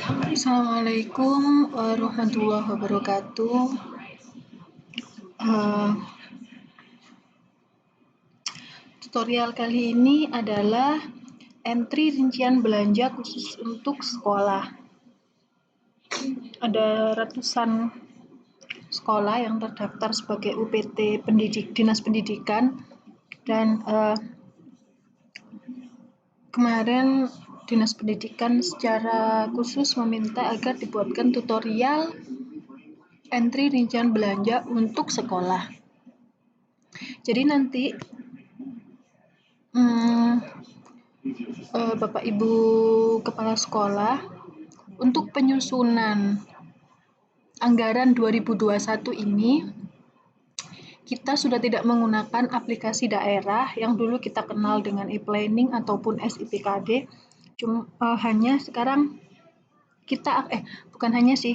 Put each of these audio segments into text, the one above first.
Assalamualaikum warahmatullahi wabarakatuh. Eh, Tutorial kali ini adalah entry rincian belanja khusus untuk sekolah. Ada ratusan sekolah yang terdaftar sebagai UPT Dinas Pendidikan dan kemarin Dinas Pendidikan secara khusus meminta agar dibuatkan tutorial entry rincian belanja untuk sekolah. Jadi nanti Bapak Ibu Kepala Sekolah untuk penyusunan anggaran 2021 ini kita sudah tidak menggunakan aplikasi daerah yang dulu kita kenal dengan e-planning ataupun SIPKD. Hanya sekarang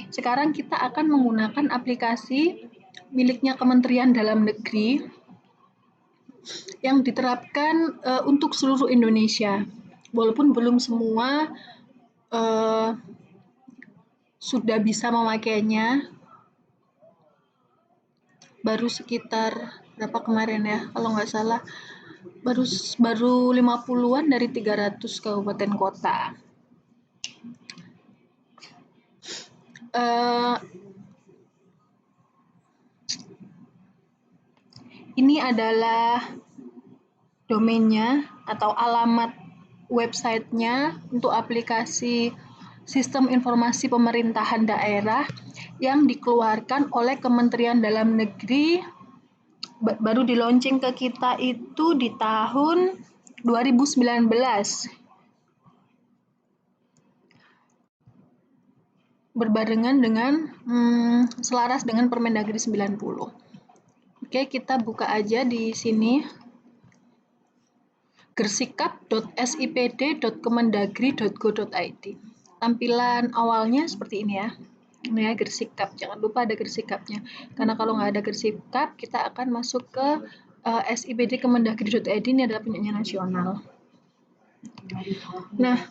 sekarang kita akan menggunakan aplikasi miliknya Kementerian Dalam Negeri yang diterapkan untuk seluruh Indonesia. Walaupun belum semua sudah bisa memakainya, baru sekitar berapa kemarin ya, kalau nggak salah baru 50-an dari 300 kabupaten kota. Ini adalah domainnya atau alamat websitenya untuk aplikasi Sistem Informasi Pemerintahan Daerah yang dikeluarkan oleh Kementerian Dalam Negeri, baru di launching ke kita itu di tahun 2019. Berbarengan dengan selaras dengan Permendagri 90. Oke, kita buka aja di sini gersikap.sipd.kemendagri.go.id. Tampilan awalnya seperti ini ya. Ini ya Gersikap, jangan lupa ada Gersikapnya. Karena kalau nggak ada Gersikap, kita akan masuk ke sipd.kemendagri.id. Ini adalah punyanya nasional. Nah,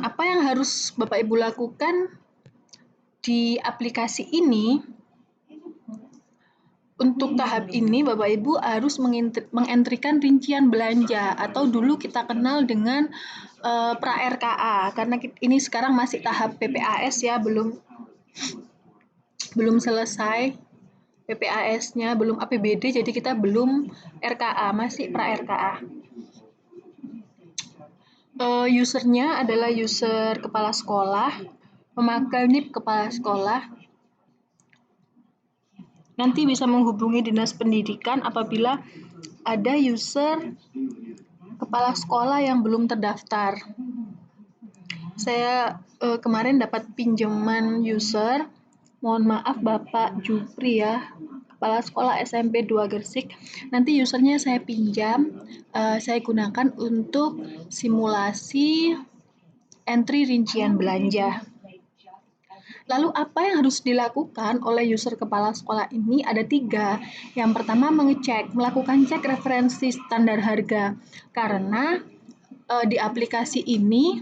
apa yang harus Bapak Ibu lakukan di aplikasi ini? Untuk tahap ini, Bapak Ibu harus mengentrikan rincian belanja atau dulu kita kenal dengan pra-RKA, karena ini sekarang masih tahap PPAS ya, belum selesai PPAS-nya, belum APBD, jadi kita belum RKA, masih pra-RKA. Usernya adalah user kepala sekolah, memakai NIP kepala sekolah. Nanti bisa menghubungi Dinas Pendidikan apabila ada user kepala sekolah yang belum terdaftar. Saya kemarin dapat pinjaman user, mohon maaf Bapak Jupri ya, kepala sekolah SMP 2 Gersik. Nanti usernya saya pinjam, saya gunakan untuk simulasi entry rincian belanja. Lalu apa yang harus dilakukan oleh user kepala sekolah ini? Ada 3. Yang pertama melakukan cek referensi standar harga. Karena di aplikasi ini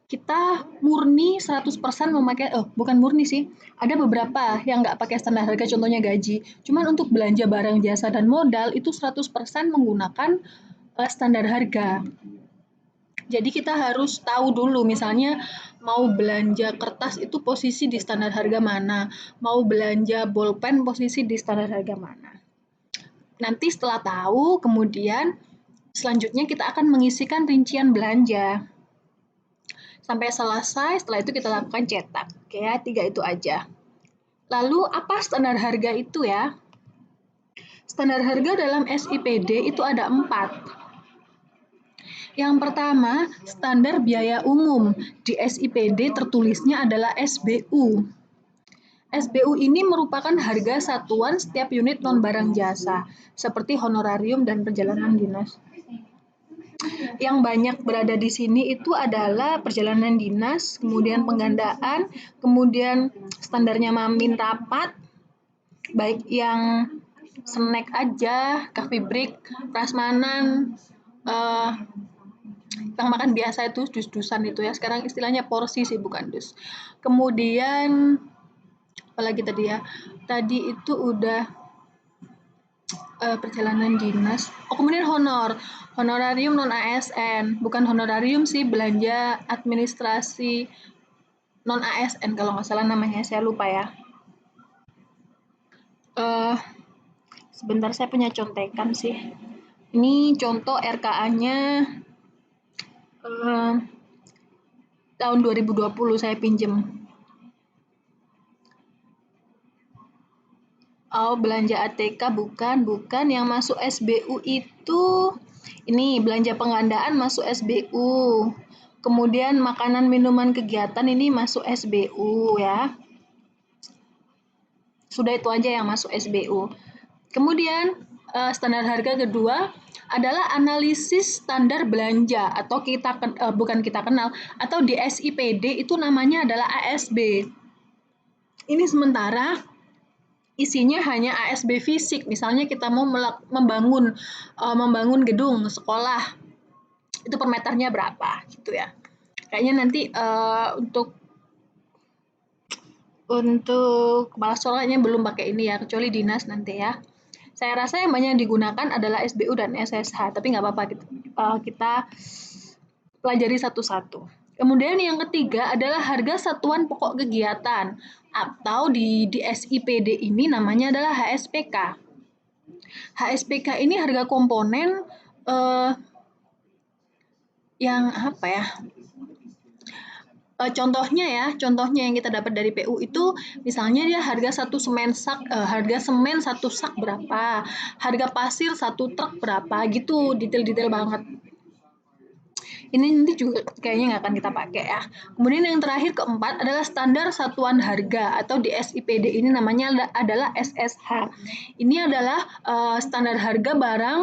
kita murni 100% memakai, bukan murni sih, ada beberapa yang nggak pakai standar harga, contohnya gaji. Cuman untuk belanja barang jasa dan modal itu 100% menggunakan standar harga. Jadi kita harus tahu dulu, misalnya mau belanja kertas itu posisi di standar harga mana, mau belanja bolpen posisi di standar harga mana. Nanti setelah tahu, kemudian selanjutnya kita akan mengisikan rincian belanja. Sampai selesai, setelah itu kita lakukan cetak. Oke ya, 3 itu aja. Lalu apa standar harga itu ya? Standar harga dalam SIPD itu ada 4. Yang pertama, standar biaya umum. Di SIPD tertulisnya adalah SBU. SBU ini merupakan harga satuan setiap unit non-barang jasa, seperti honorarium dan perjalanan dinas. Yang banyak berada di sini itu adalah perjalanan dinas, kemudian penggandaan, kemudian standarnya Mamin rapat, baik yang snack aja, coffee break, prasmanan, Yang makan biasa itu dus-dusan itu ya. Sekarang istilahnya porsi sih, bukan dus. Kemudian apalagi tadi ya? Tadi itu udah perjalanan dinas. Oh, kemudian honorarium non ASN. Bukan honorarium sih, belanja administrasi non ASN kalau nggak salah namanya, saya lupa ya. Eh, Sebentar saya punya contekan sih. Ini contoh RKA-nya tahun 2020 saya pinjem. Oh, belanja ATK bukan. Yang masuk SBU itu ini belanja pengandaan masuk SBU. Kemudian makanan minuman kegiatan ini masuk SBU ya. Sudah itu aja yang masuk SBU. Kemudian standar harga kedua adalah analisis standar belanja atau bukan kita kenal atau di SIPD itu namanya adalah ASB. Ini sementara isinya hanya ASB fisik. Misalnya kita mau membangun gedung sekolah, itu per meternya berapa gitu ya. Kayaknya nanti untuk kepala sekolahnya belum pakai ini ya, kecuali dinas nanti ya. Saya rasa yang banyak digunakan adalah SBU dan SSH, tapi nggak apa-apa kita pelajari satu-satu. Kemudian yang ketiga adalah harga satuan pokok kegiatan atau di SIPD ini namanya adalah HSPK. HSPK ini harga komponen yang apa ya? Contohnya yang kita dapat dari PU itu misalnya dia harga harga semen satu sak berapa, harga pasir satu truk berapa gitu, detail-detail banget. Ini nanti juga kayaknya nggak akan kita pakai ya. Kemudian yang terakhir keempat adalah standar satuan harga atau di SIPD ini namanya adalah SSH. Ini adalah standar harga barang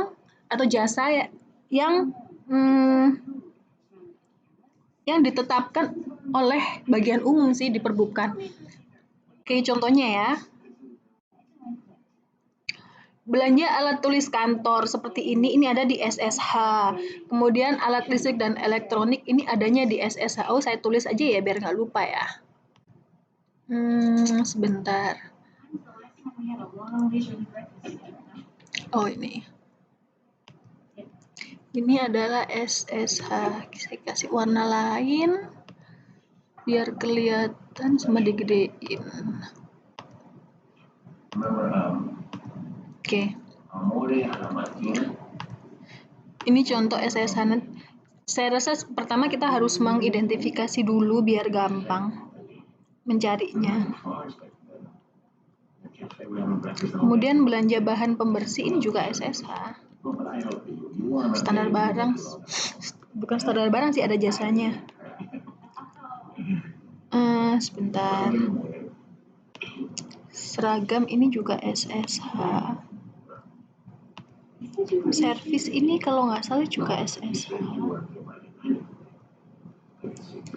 atau jasa yang ditetapkan oleh bagian umum sih di Perbukan. Oke, contohnya ya. Belanja alat tulis kantor seperti ini ada di SSH. Kemudian alat listrik dan elektronik ini adanya di SSH. Oh, saya tulis aja ya biar nggak lupa ya. Sebentar. Oh, ini. Ini adalah SSH. Saya kasih warna lain biar kelihatan sama digedein. Oke. Ini contoh SSH. Saya rasa pertama kita harus mengidentifikasi dulu biar gampang mencarinya. Kemudian belanja bahan pembersih ini juga SSH. Standar barang, bukan standar barang sih, ada jasanya. Sebentar. Seragam ini juga SSH. Servis ini kalau nggak salah juga SSH.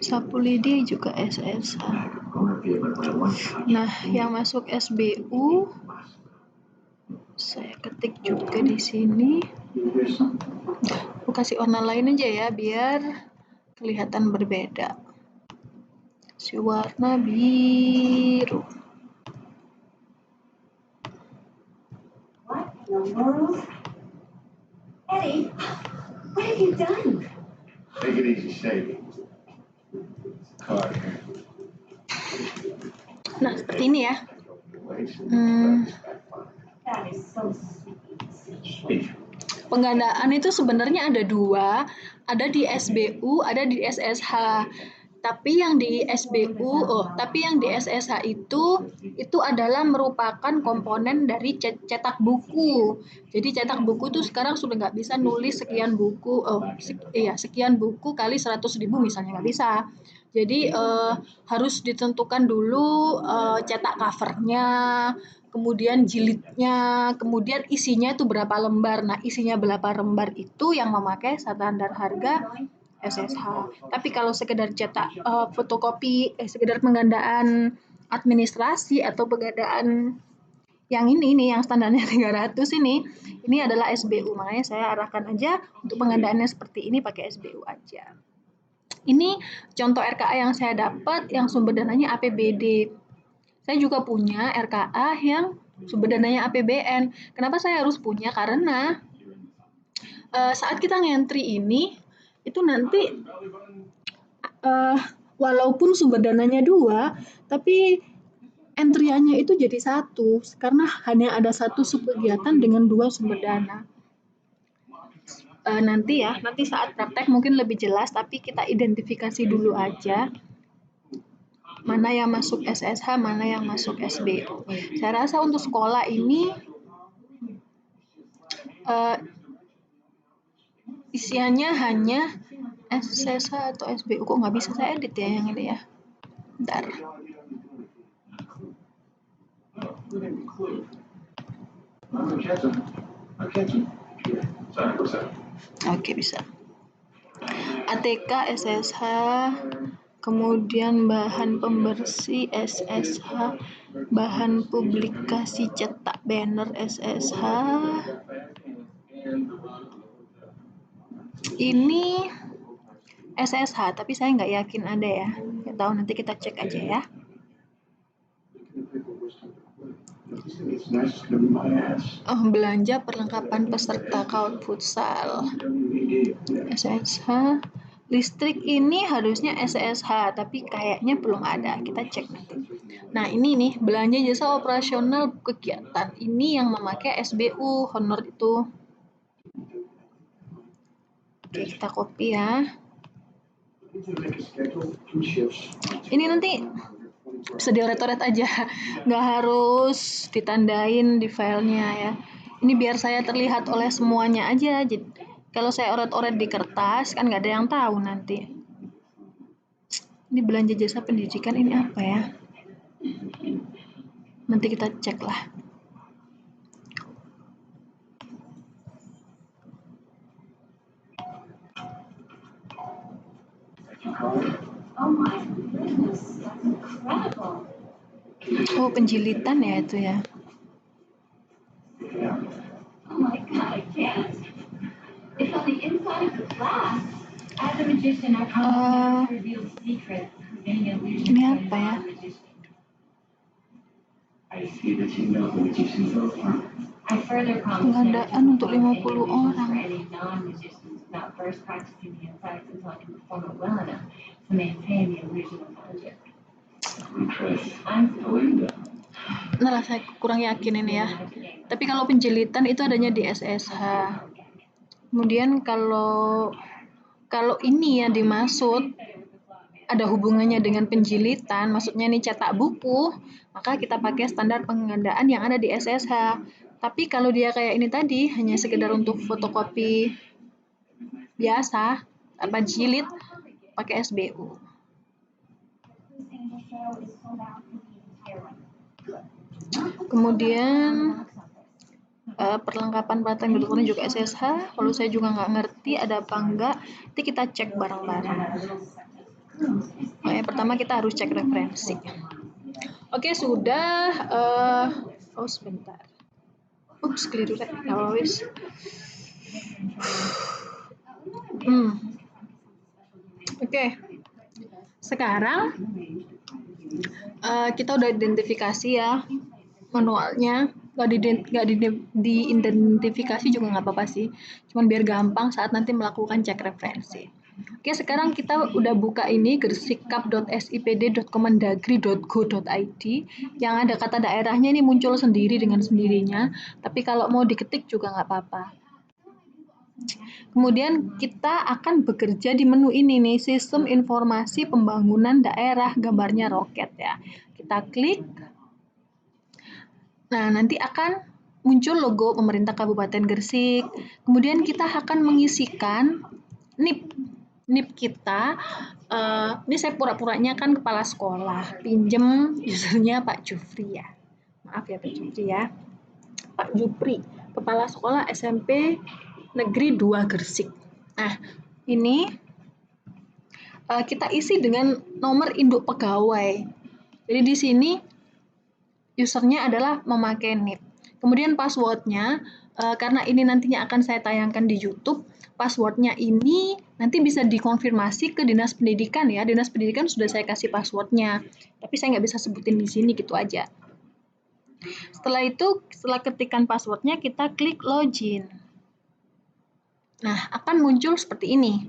Sapu lidi juga SSH. Nah, yang masuk SBU saya ketik juga di sini. Aku kasih warna lain aja ya biar kelihatan berbeda. Si warna biru. Eddie, what have you done? Take it easy, Sadie. Nah, seperti ini ya. Penggandaan itu sebenarnya ada dua, ada di SBU, ada di SSH. Tapi yang di SSH itu adalah merupakan komponen dari cetak buku. Jadi cetak buku itu sekarang sudah nggak bisa nulis sekian buku, sekian buku kali 100.000 misalnya, nggak bisa. Jadi harus ditentukan dulu cetak covernya, kemudian jilidnya, kemudian isinya itu berapa lembar. Nah, isinya berapa lembar itu yang memakai standar harga SSH. Tapi kalau sekedar cetak fotokopi, sekedar penggandaan administrasi atau penggandaan Yang ini nih, yang standarnya 300 ini adalah SBU. Makanya saya arahkan aja untuk pengandaannya seperti ini pakai SBU aja. Ini contoh RKA yang saya dapat yang sumber dananya APBD. Saya juga punya RKA yang sumber dananya APBN. Kenapa saya harus punya? Karena saat kita ngentri ini, itu nanti walaupun sumber dananya 2, tapi entriannya itu jadi 1, karena hanya ada 1 subkegiatan dengan 2 sumber dana. Nanti saat praktek mungkin lebih jelas, tapi kita identifikasi dulu aja mana yang masuk SSH, mana yang masuk SBU. Saya rasa untuk sekolah ini isiannya hanya SSH atau SBU. Kok nggak bisa saya edit ya yang ini ya? Bentar. Oke, bisa. ATK, SSH, kemudian bahan pembersih SSH, bahan publikasi cetak banner SSH. Ini SSH, tapi saya nggak yakin ada ya. Nggak tahu, nanti kita cek aja ya. Belanja perlengkapan peserta KAUT futsal. SSH. Listrik ini harusnya SSH, tapi kayaknya belum ada. Kita cek nanti. Nah, ini nih, belanja jasa operasional kegiatan. Ini yang memakai SBU, honor itu. Oke, kita copy ya. Ini nanti bisa dioret-oret aja, nggak harus ditandain di filenya ya. Ini biar saya terlihat oleh semuanya aja. Jadi kalau saya oret-oret di kertas kan nggak ada yang tahu nanti. Ini belanja jasa pendidikan ini apa ya? Nanti kita cek lah. Oh, penjilitan ya itu ya. Oh my God, I can't. It's on the inside of the glass. As a magician, I promise to reveal secrets. Ini apa ya? Pengadaan untuk 50 orang. Nah, saya kurang yakin ini ya. Tapi kalau penjilitan itu adanya di SSH. Kemudian kalau ini yang dimaksud ada hubungannya dengan penjilitan, maksudnya nih cetak buku, maka kita pakai standar pengadaan yang ada di SSH. Tapi kalau dia kayak ini tadi, hanya sekedar untuk fotokopi biasa, tanpa jilid, pakai SBU. Kemudian perlengkapan pelatihan kedokteran juga SSH. Kalau saya juga nggak ngerti ada apa enggak, nanti kita cek bareng-bareng. Pertama kita harus cek referensi. Oke, sudah. Oh, sebentar. Ups, keliru deh. Wis. Oke. Sekarang kita udah identifikasi ya manualnya. Nggak diidentifikasi juga nggak apa-apa sih. Cuman biar gampang saat nanti melakukan cek referensi. Oke, sekarang kita udah buka ini gersikap.sipd.kemendagri.go.id yang ada kata daerahnya ini muncul sendiri dengan sendirinya, tapi kalau mau diketik juga nggak apa-apa. Kemudian kita akan bekerja di menu ini nih, sistem informasi pembangunan daerah, gambarnya roket ya. Kita klik. Nah, nanti akan muncul logo pemerintah Kabupaten Gresik. Kemudian kita akan mengisikan NIP kita. Ini saya pura-puranya kan kepala sekolah, pinjem usernya Pak Jufri ya. Maaf ya Pak Jufri ya. Pak Jupri, kepala sekolah SMP Negeri 2 Gresik. Nah, ini kita isi dengan nomor induk pegawai. Jadi di sini usernya adalah memakai NIP. Kemudian passwordnya, karena ini nantinya akan saya tayangkan di YouTube, passwordnya ini nanti bisa dikonfirmasi ke Dinas Pendidikan ya. Dinas Pendidikan sudah saya kasih passwordnya, tapi saya nggak bisa sebutin di sini, gitu aja. Setelah itu, setelah ketikan passwordnya, kita klik login. Nah, akan muncul seperti ini.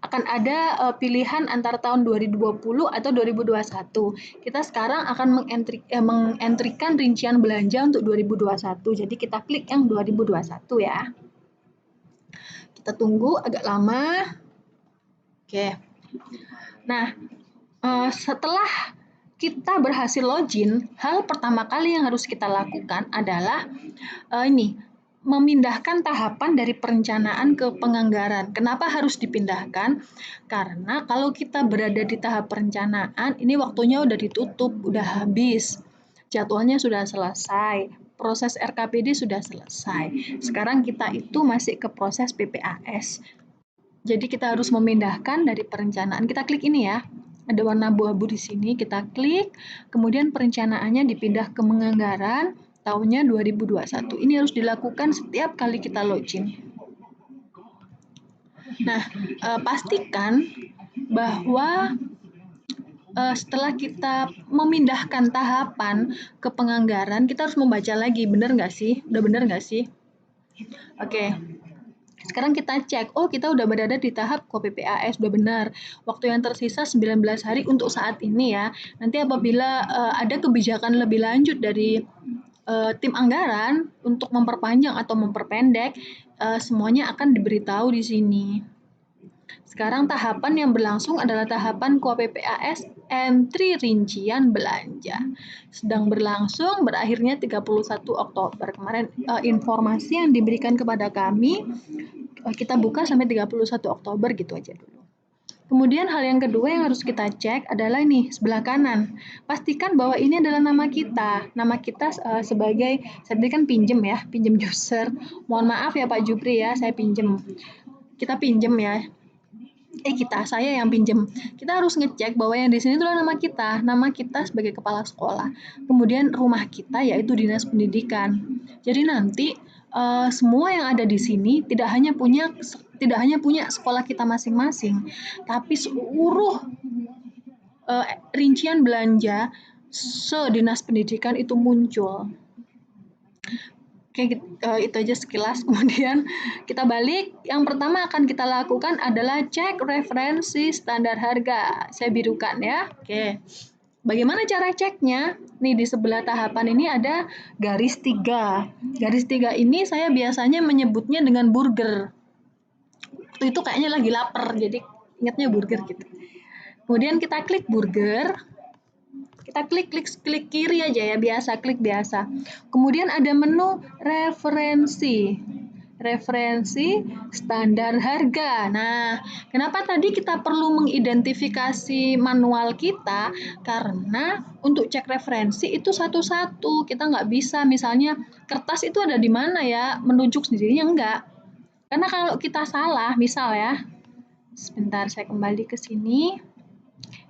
Akan ada pilihan antara tahun 2020 atau 2021. Kita sekarang akan mengentrikan rincian belanja untuk 2021. Jadi kita klik yang 2021 ya. Kita tunggu agak lama. Oke. Nah, setelah kita berhasil login, hal pertama kali yang harus kita lakukan adalah memindahkan tahapan dari perencanaan ke penganggaran. Kenapa harus dipindahkan? Karena kalau kita berada di tahap perencanaan, ini waktunya udah ditutup, udah habis. Jadwalnya sudah selesai, proses RKPD sudah selesai. Sekarang kita itu masih ke proses PPAS. Jadi kita harus memindahkan dari perencanaan. Kita klik ini ya. Ada warna abu-abu di sini, kita klik, kemudian perencanaannya dipindah ke penganggaran, tahunnya 2021. Ini harus dilakukan setiap kali kita login. Nah, pastikan bahwa setelah kita memindahkan tahapan ke penganggaran, kita harus membaca lagi, benar nggak sih? Udah benar nggak sih? Oke. Sekarang kita cek, oh kita udah berada di tahap KPPAS, udah benar. Waktu yang tersisa 19 hari untuk saat ini ya. Nanti apabila ada kebijakan lebih lanjut dari tim anggaran untuk memperpanjang atau memperpendek, semuanya akan diberitahu di sini. Sekarang tahapan yang berlangsung adalah tahapan KPPAS entry rincian belanja. Sedang berlangsung, berakhirnya 31 Oktober. Kemarin informasi yang diberikan kepada kami, kita buka sampai 31 Oktober gitu aja dulu. Kemudian hal yang kedua yang harus kita cek adalah ini, sebelah kanan. Pastikan bahwa ini adalah nama kita. Nama kita sebagai, saya tadi kan pinjem ya, pinjem user. Mohon maaf ya Pak Jupri ya, saya pinjem. Kita pinjem ya. Saya yang pinjem. Kita harus ngecek bahwa yang di sini itulah nama kita sebagai kepala sekolah. Kemudian rumah kita yaitu Dinas Pendidikan. Jadi nanti semua yang ada di sini tidak hanya punya sekolah kita masing-masing, tapi seluruh rincian belanja se-Dinas Pendidikan itu muncul. Oke, itu aja sekilas. Kemudian kita balik. Yang pertama akan kita lakukan adalah cek referensi standar harga. Saya birukan ya. Oke. Bagaimana cara ceknya? Nih di sebelah tahapan ini ada garis 3. Garis 3 ini saya biasanya menyebutnya dengan burger. Waktu itu kayaknya lagi lapar, jadi ingatnya burger gitu. Kemudian kita klik burger. Kita klik kiri aja ya, klik biasa. Kemudian ada menu referensi standar harga. Nah, kenapa tadi kita perlu mengidentifikasi manual kita? Karena untuk cek referensi itu satu-satu. Kita nggak bisa misalnya kertas itu ada di mana ya, menunjuk sendirinya enggak. Karena kalau kita salah, misal ya, sebentar saya kembali ke sini.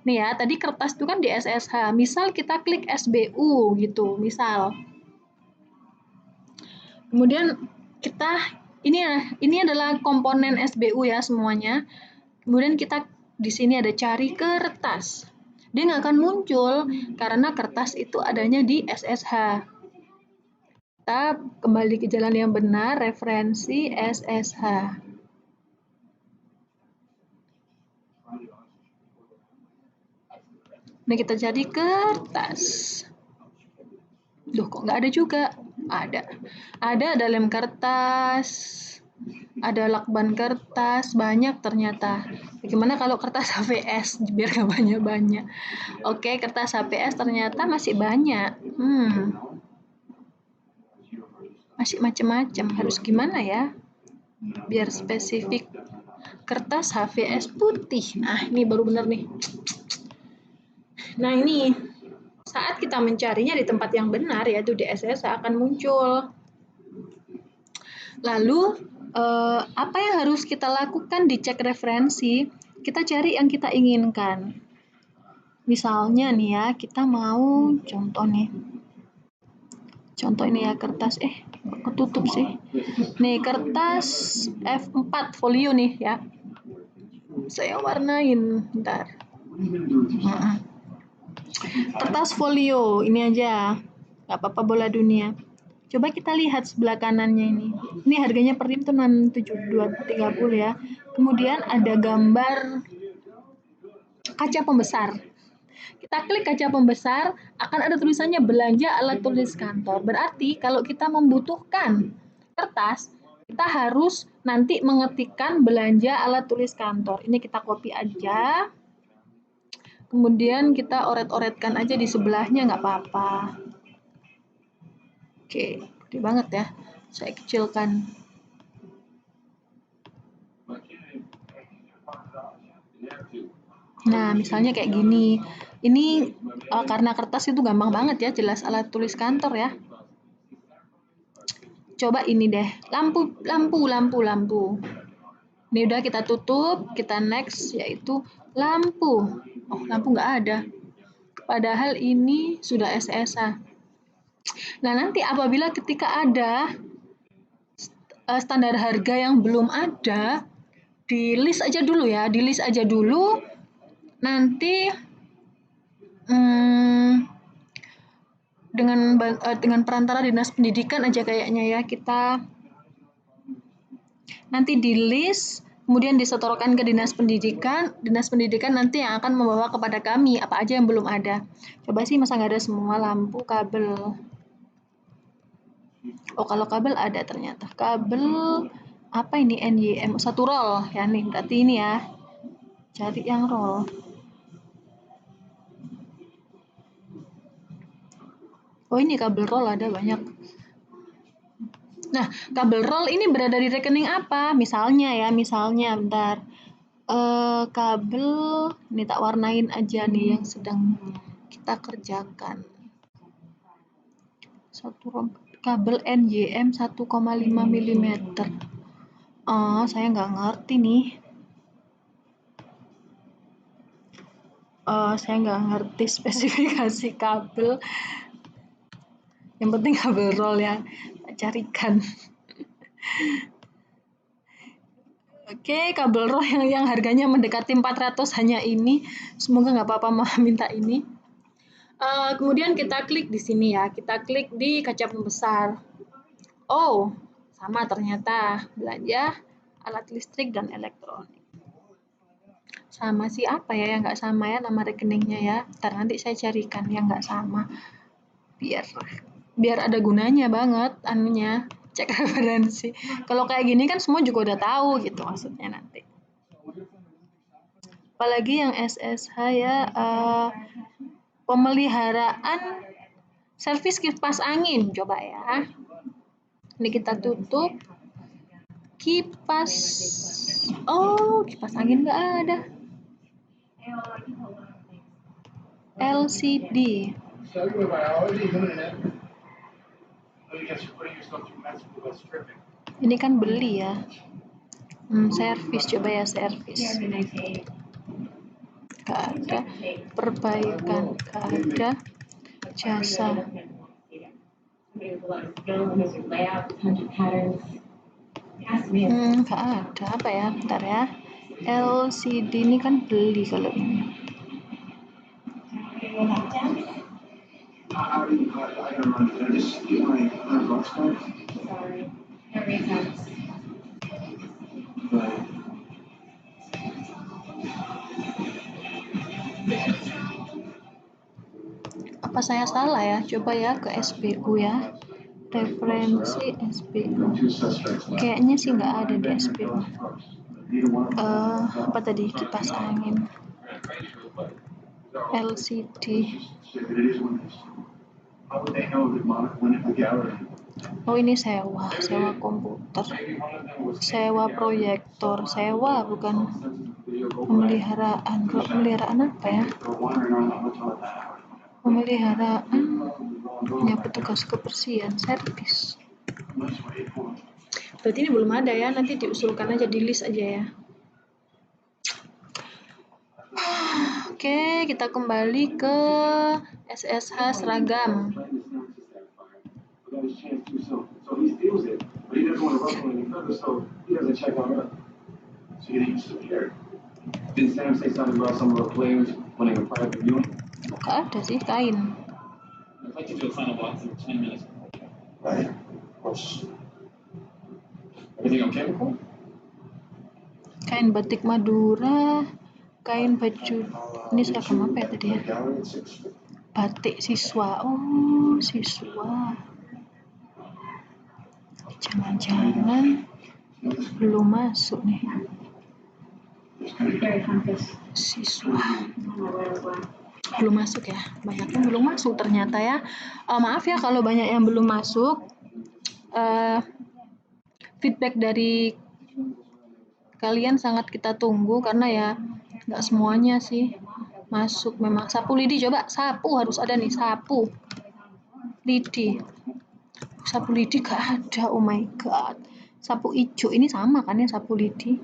Nih ya, tadi kertas itu kan di SSH. Misal kita klik SBU gitu, misal. Kemudian ini adalah komponen SBU ya semuanya. Kemudian kita di sini ada cari kertas. Dia nggak akan muncul karena kertas itu adanya di SSH. Kita kembali ke jalan yang benar, referensi SSH. Nah, kita cari kertas. Duh, kok nggak ada juga? Ada lem kertas, ada lakban kertas, banyak ternyata. Bagaimana kalau kertas HVS? Biar nggak banyak-banyak. Oke, kertas HVS ternyata masih banyak. Masih macam-macam. Harus gimana ya? Biar spesifik. Kertas HVS putih. Nah, ini baru benar nih. Nah, ini saat kita mencarinya di tempat yang benar, yaitu di SSH akan muncul. Lalu, apa yang harus kita lakukan di cek referensi? Kita cari yang kita inginkan. Misalnya nih ya, kita mau contoh nih. Contoh ini ya kertas, ketutup sih. Nih kertas F4 folio nih ya. Saya warnain, bentar. Kertas folio, ini aja. Gak apa-apa bola dunia. Coba kita lihat sebelah kanannya ini. Ini harganya per rim tuh 67230 ya. Kemudian ada gambar kaca pembesar. Kita klik kaca pembesar, akan ada tulisannya belanja alat tulis kantor. Berarti kalau kita membutuhkan kertas, kita harus nanti mengetikkan belanja alat tulis kantor. Ini kita copy aja. Kemudian kita oret-oretkan aja di sebelahnya, nggak apa-apa. Oke, gede banget ya. Saya kecilkan. Nah, misalnya kayak gini. Ini karena kertas itu gampang banget ya, jelas alat tulis kantor ya. Coba ini deh, lampu. Ini udah kita tutup, kita next, yaitu lampu. Oh, lampu nggak ada. Padahal ini sudah SSA. Nah, nanti apabila ketika ada standar harga yang belum ada, di list aja dulu ya, nanti dengan perantara dinas pendidikan aja kayaknya ya, kita nanti di list, kemudian disetorkan ke dinas pendidikan nanti yang akan membawa kepada kami apa aja yang belum ada. Coba sih masa nggak ada semua, lampu, kabel. Oh, kalau kabel ada ternyata. Kabel apa ini, NYM, satu roll ya nih, berarti ini ya. Cari yang roll. Oh, ini kabel roll ada banyak. Nah, kabel roll ini berada di rekening apa? Misalnya, bentar. Kabel, ini tak warnain aja nih yang sedang kita kerjakan. Satu roll kabel NYM 1,5 mm. Oh, saya nggak ngerti nih. Saya nggak ngerti spesifikasi kabel. Yang penting kabel roll ya, carikan. Oke, kabel roll yang harganya mendekati 400 hanya ini. Semoga nggak apa-apa minta ini. Kemudian kita klik di sini ya, kita klik di kaca pembesar. Oh, sama ternyata, belanja alat listrik dan elektronik. Sama sih, apa ya yang nggak sama ya nama rekeningnya ya. Ntar nanti saya carikan yang nggak sama. Biar ada gunanya banget anunya, cek referensi. Kalau kayak gini kan semua juga udah tahu gitu maksudnya nanti. Apalagi yang SSH ya, pemeliharaan servis kipas angin, coba ya. Ini kita tutup. Kipas. Oh, kipas angin nggak ada. LCD. Ini kan beli ya. Servis, coba ya servis. Gak ada. Perbaikan, gak ada. Jasa. Gak ada, apa ya? Bentar ya. LCD ini kan beli kalau ini. Apa saya salah ya? Coba ya ke SPU ya. Referensi SPU. Kayaknya sih nggak ada di SPU. Apa tadi? Kipas angin. LCD. Oh, ini sewa komputer, sewa proyektor, sewa bukan pemeliharaan. Kalau pemeliharaan apa ya? Pemeliharaan punya petugas kebersihan, servis. Berarti ini belum ada ya, nanti diusulkan aja, di list aja ya. Oke, kita kembali ke SSH seragam. Gak ada sih kain. Kain batik Madura, kain baju, ini seragam apa ya tadi ya? Batik siswa, oh siswa. Jangan-jangan belum masuk nih. Siswa. Belum masuk ya, banyak yang belum masuk ternyata ya. Maaf ya kalau banyak yang belum masuk. Feedback dari kalian sangat kita tunggu karena ya nggak semuanya sih masuk memang. Sapu lidi, coba sapu harus ada nih, sapu lidi. Sapu lidi gak ada, oh my god. Sapu ijo ini sama kan ya sapu lidi.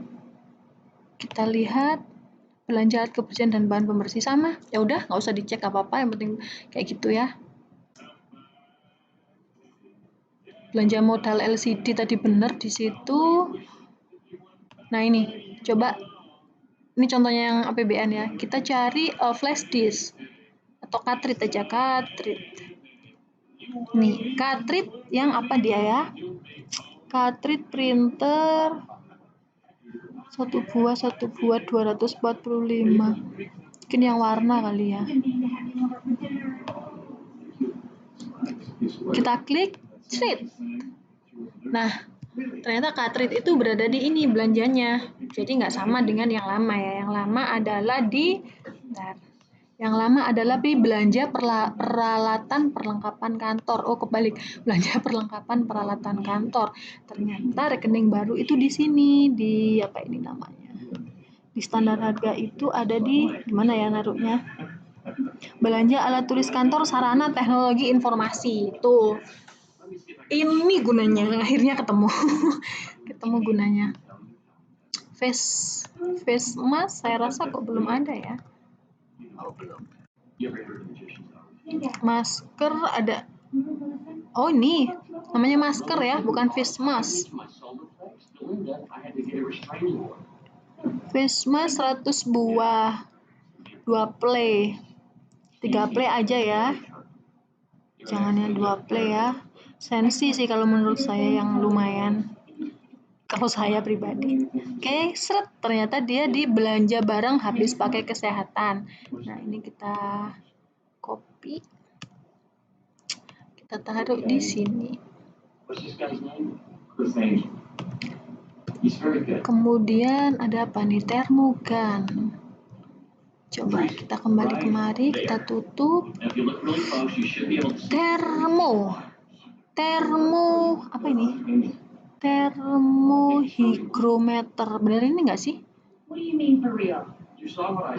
Kita lihat belanja alat kebersihan dan bahan pembersih sama. Ya udah, nggak usah dicek apa-apa, yang penting kayak gitu ya. Belanja modal LCD tadi bener di situ. Nah ini, coba ini contohnya yang APBN ya. Kita cari flash disk atau cartridge aja, cartridge. Nih, cartridge yang apa dia ya? Cartridge printer satu buah 245. Mungkin yang warna kali ya. Kita klik sheet. Nah, ternyata cartridge itu berada di ini belanjanya. Jadi nggak sama dengan yang lama ya. Yang lama adalah di belanja peralatan perlengkapan kantor. Oh, kebalik. Belanja perlengkapan peralatan kantor. Ternyata rekening baru itu di sini, di apa ini namanya? Di standar harga itu ada di mana ya naruhnya? Belanja alat tulis kantor, sarana teknologi informasi. Tuh. Ini gunanya, akhirnya ketemu. Ketemu gunanya. Face mask saya rasa kok belum ada ya. Oh, belum. Masker ada. Oh, ini namanya masker ya, bukan face mask. Face mask 100 buah. 2 play. 3 play aja ya. Jangan yang 2 play ya. Sensi sih kalau menurut saya yang lumayan. Kalau saya pribadi. Oke, seret. Ternyata dia di belanja barang habis pakai kesehatan. Nah, ini kita copy. Kita taruh di sini. Kemudian ada apa nih? Termogan. Coba kita kembali kemari, kita tutup. Termo apa ini? Termohygrometer. Benar ini nggak sih?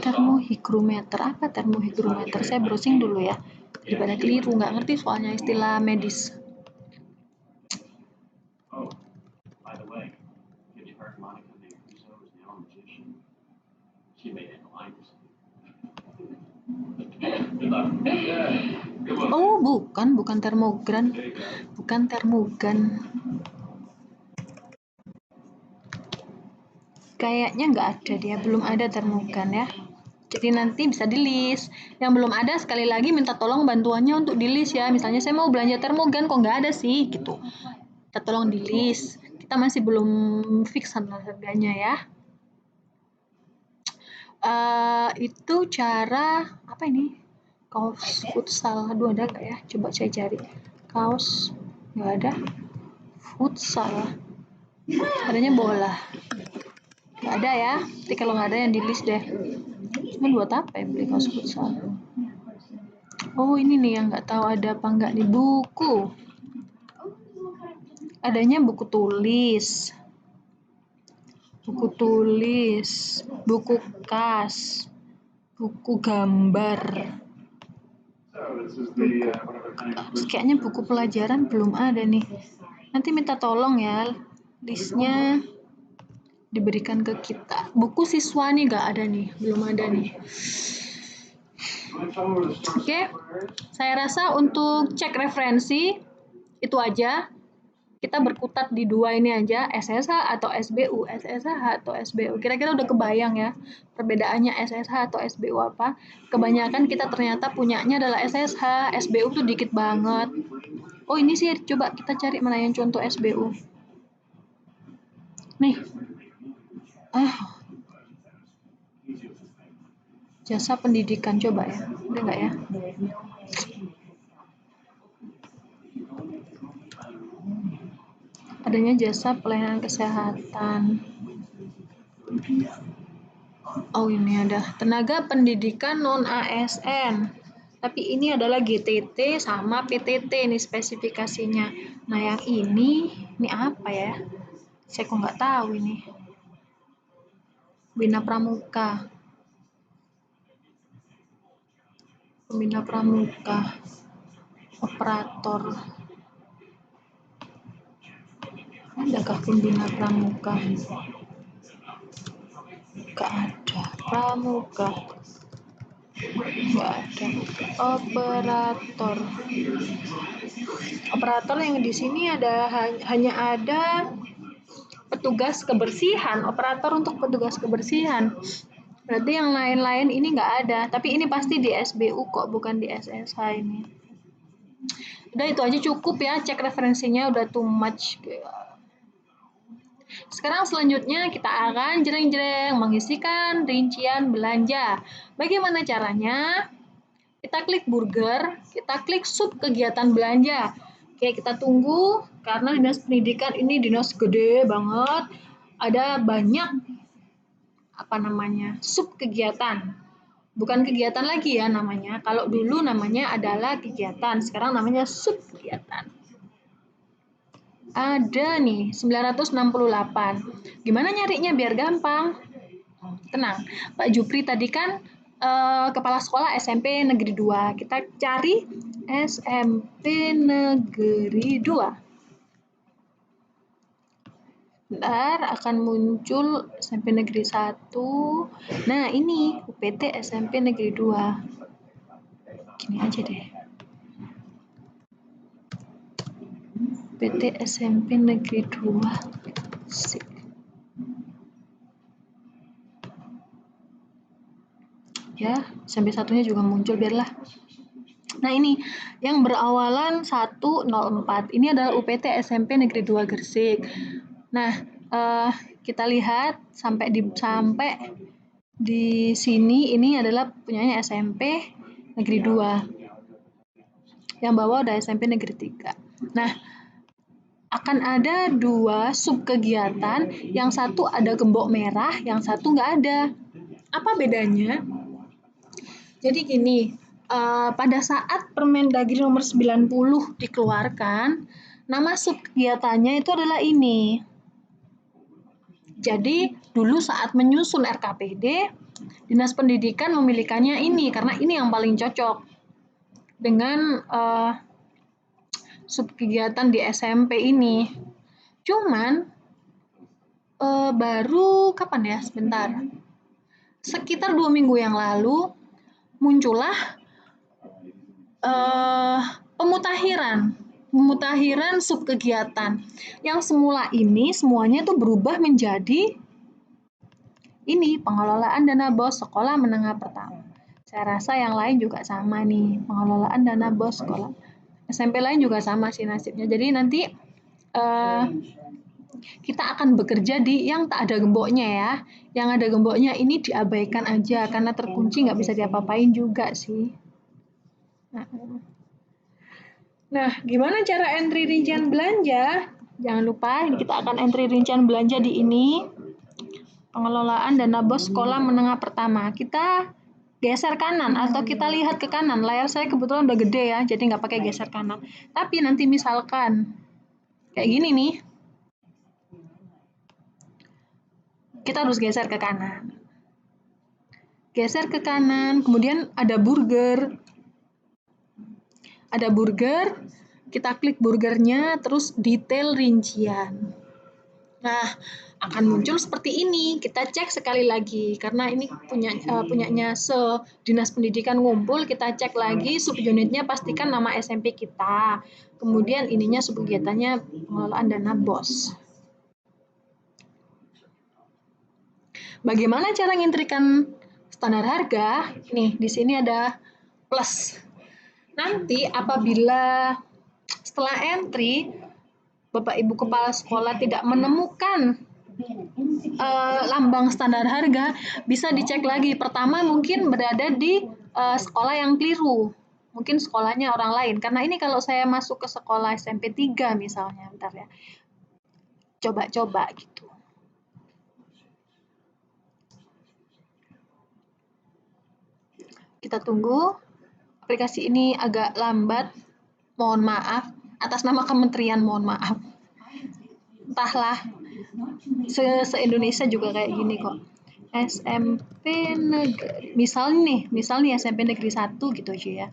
Termohygrometer. Apa termohygrometer? Saya browsing dulu ya. Daripada keliru, nggak ngerti soalnya istilah medis. Oh, bukan termogan. Bukan termogan. Kayaknya nggak ada dia, belum ada termogan ya. Jadi nanti bisa di list. Yang belum ada sekali lagi minta tolong bantuannya untuk di list ya. Misalnya saya mau belanja termogan kok nggak ada sih gitu. Kita tolong di list. Kita masih belum fix harganya ya. Itu cara apa ini? Kaos futsal. Aduh, ada nggak ya? Coba saya cari. Kaos nggak ada. Futsal. Adanya bola. Nggak ada ya. Tapi kalau nggak ada yang di list deh. Cuma buat apa ya beli kaos futsal? Oh, ini nih yang nggak tahu ada apa nggak nih, buku. Adanya buku tulis, buku kas, buku gambar. Kayaknya buku pelajaran belum ada nih. Nanti minta tolong ya, listnya diberikan ke kita. Buku siswa nih nggak ada nih, belum ada nih. Oke, saya rasa untuk cek referensi itu aja. Kita berkutat di dua ini aja, SSH atau SBU, SSH atau SBU. Kira-kira udah kebayang ya perbedaannya SSH atau SBU apa? Kebanyakan kita ternyata punyanya adalah SSH, SBU tuh dikit banget. Oh ini sih, coba kita cari mana yang contoh SBU. Nih, jasa pendidikan, coba ya, udah nggak ya? Adanya jasa pelayanan kesehatan. Oh ini ada tenaga pendidikan non ASN. Tapi ini adalah GTT sama PTT nih spesifikasinya. Nah yang ini apa ya? Saya kok nggak tahu ini. Bina Pramuka. Pembina Pramuka. Operator. Adakah pembina pramuka? Gak ada. Pramuka. Gak ada. Operator. Operator yang di sini hanya ada petugas kebersihan. Operator untuk petugas kebersihan. Berarti yang lain-lain ini nggak ada. Tapi ini pasti di SBU kok, bukan di SSH ini. Udah itu aja cukup ya. Cek referensinya udah too much. Sekarang selanjutnya kita akan jreng-jreng mengisikan rincian belanja. Bagaimana caranya? Kita klik burger, kita klik sub kegiatan belanja. Oke, kita tunggu karena dinas pendidikan ini dinas gede banget. Ada banyak sub kegiatan. Bukan kegiatan lagi ya namanya. Kalau dulu namanya adalah kegiatan, sekarang namanya sub kegiatan. Ada nih 968. Gimana nyarinya biar gampang? Tenang, Pak Jupri tadi kan kepala sekolah SMP Negeri 2. Kita cari SMP Negeri 2. Bentar, akan muncul SMP Negeri 1. Nah, ini UPT SMP Negeri 2. Gini aja deh. UPT SMP Negeri 2. Sip. Ya, SMP satunya juga muncul biarlah. Nah ini yang berawalan 104. Ini adalah UPT SMP Negeri 2 Gresik. Nah kita lihat sampai di sini ini adalah punyanya SMP Negeri 2. Yang bawah udah SMP Negeri 3. Nah akan ada 2 sub kegiatan, yang satu ada gembok merah, yang satu nggak ada. Apa bedanya? Jadi gini, pada saat Permendagri nomor 90 dikeluarkan, nama sub kegiatannya itu adalah ini. Jadi dulu saat menyusun RKPD, Dinas Pendidikan memilikannya ini karena ini yang paling cocok dengan sub kegiatan di SMP ini. Cuman baru kapan ya? Sebentar. Sekitar 2 minggu yang lalu muncullah pemutahiran sub kegiatan yang semula ini semuanya tuh berubah menjadi ini pengelolaan dana BOS sekolah menengah pertama. Saya rasa yang lain juga sama nih, pengelolaan dana BOS sekolah. SMP lain juga sama sih nasibnya. Jadi nanti kita akan bekerja di yang tak ada gemboknya ya. Yang ada gemboknya ini diabaikan aja karena terkunci, nggak bisa diapa-apain juga sih. Nah, gimana cara entry rincian belanja? Jangan lupa kita akan entry rincian belanja di ini. Pengelolaan dana BOS sekolah menengah pertama. Kita geser kanan atau kita lihat ke kanan. Layar saya kebetulan udah gede ya, jadi nggak pakai geser kanan. Tapi nanti misalkan kayak gini nih, kita harus geser ke kanan. Geser ke kanan, kemudian ada burger. Ada burger, kita klik burgernya, terus detail rincian. Nah, akan muncul seperti ini. Kita cek sekali lagi karena ini punyanya Dinas Pendidikan ngumpul, kita cek lagi subunitnya pastikan nama SMP kita. Kemudian ininya subkegiatannya pengelolaan dana BOS. Bagaimana cara ngintrikan standar harga? Nih, di sini ada plus. Nanti apabila setelah entry Bapak Ibu Kepala Sekolah tidak menemukan lambang standar harga, bisa dicek lagi. Pertama mungkin berada di sekolah yang keliru. Mungkin sekolahnya orang lain. Karena ini kalau saya masuk ke sekolah SMP 3 misalnya, bentar ya. Coba-coba gitu. Kita tunggu. Aplikasi ini agak lambat. Mohon maaf. Atas nama kementerian mohon maaf. Entahlah. Se-Indonesia juga kayak gini kok. SMP negeri. Misalnya SMP negeri 1 gitu aja ya.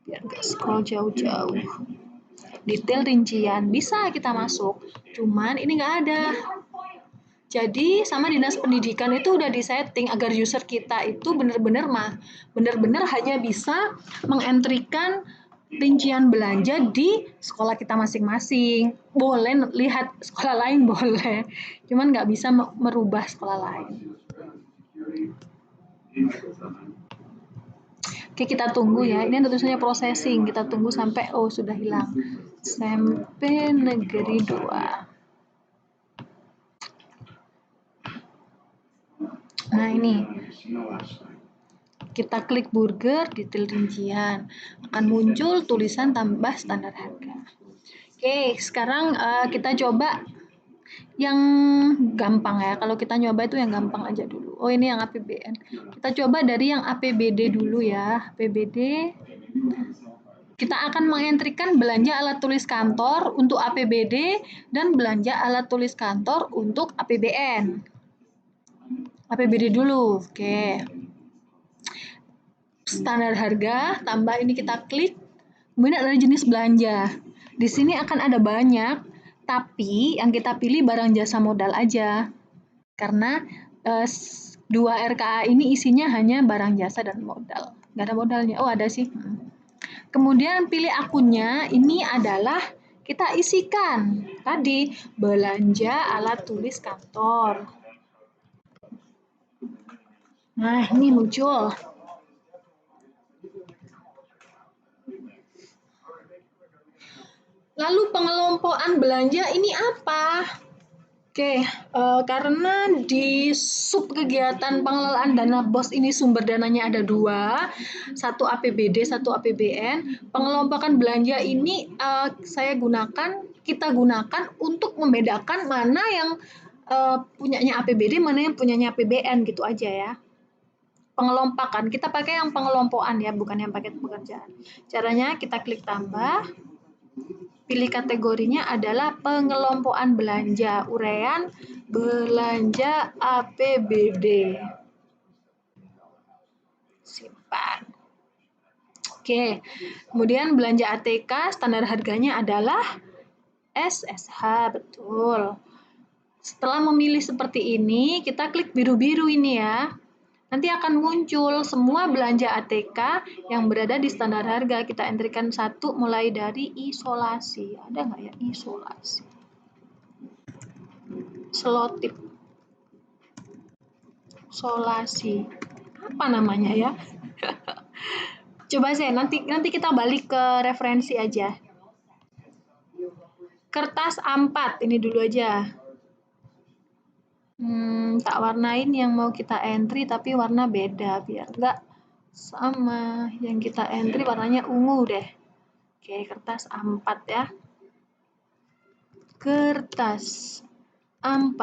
Biar nggak scroll jauh-jauh. Detail rincian bisa kita masuk. Cuman ini nggak ada. Jadi sama Dinas Pendidikan itu udah disetting agar user kita itu benar-benar hanya bisa mengentrikan rincian belanja di sekolah kita masing-masing. Boleh lihat sekolah lain boleh, cuman nggak bisa merubah sekolah lain. Oke, kita tunggu ya. Ini ada tulisannya processing. Kita tunggu sampai sudah hilang. SMP negeri 2. Nah, ini. Kita klik burger, detail rincian. Akan muncul tulisan tambah standar harga. Oke, sekarang kita coba yang gampang ya. Kalau kita nyoba itu yang gampang aja dulu. Oh, ini yang APBN. Kita coba dari yang APBD dulu ya. APBD. Kita akan mengentrikan belanja alat tulis kantor untuk APBD dan belanja alat tulis kantor untuk APBN. APBD dulu, oke. Standar harga, tambah ini kita klik. Kemudian ada jenis belanja. Di sini akan ada banyak, tapi yang kita pilih barang jasa modal aja. Karena 2 RKA ini isinya hanya barang jasa dan modal. Nggak ada modalnya. Oh, ada sih. Kemudian pilih akunnya, ini adalah kita isikan tadi belanja alat tulis kantor. Nah, ini muncul. Lalu pengelompokan belanja ini apa? Oke, karena di sub kegiatan pengelolaan dana BOS ini sumber dananya ada 2, satu APBD, satu APBN. Pengelompokan belanja ini kita gunakan untuk membedakan mana yang punyanya APBD, mana yang punyanya APBN gitu aja ya. Pengelompokan, kita pakai yang pengelompokan ya, bukan yang paket pekerjaan. Caranya kita klik tambah. Pilih kategorinya adalah pengelompokan belanja, uraian belanja APBD. Simpan. Oke, kemudian belanja ATK, standar harganya adalah SSH, betul. Setelah memilih seperti ini, kita klik biru-biru ini ya. Nanti akan muncul semua belanja ATK yang berada di standar harga. Kita entrikan satu mulai dari isolasi. Ada nggak ya isolasi? Selotip. Isolasi. Apa namanya ya? Coba saya nanti kita balik ke referensi aja. Kertas A4 ini dulu aja. Tak warnain yang mau kita entry tapi warna beda biar nggak sama. Yang kita entry warnanya ungu deh. Oke, kertas A4 ya. Kertas A4.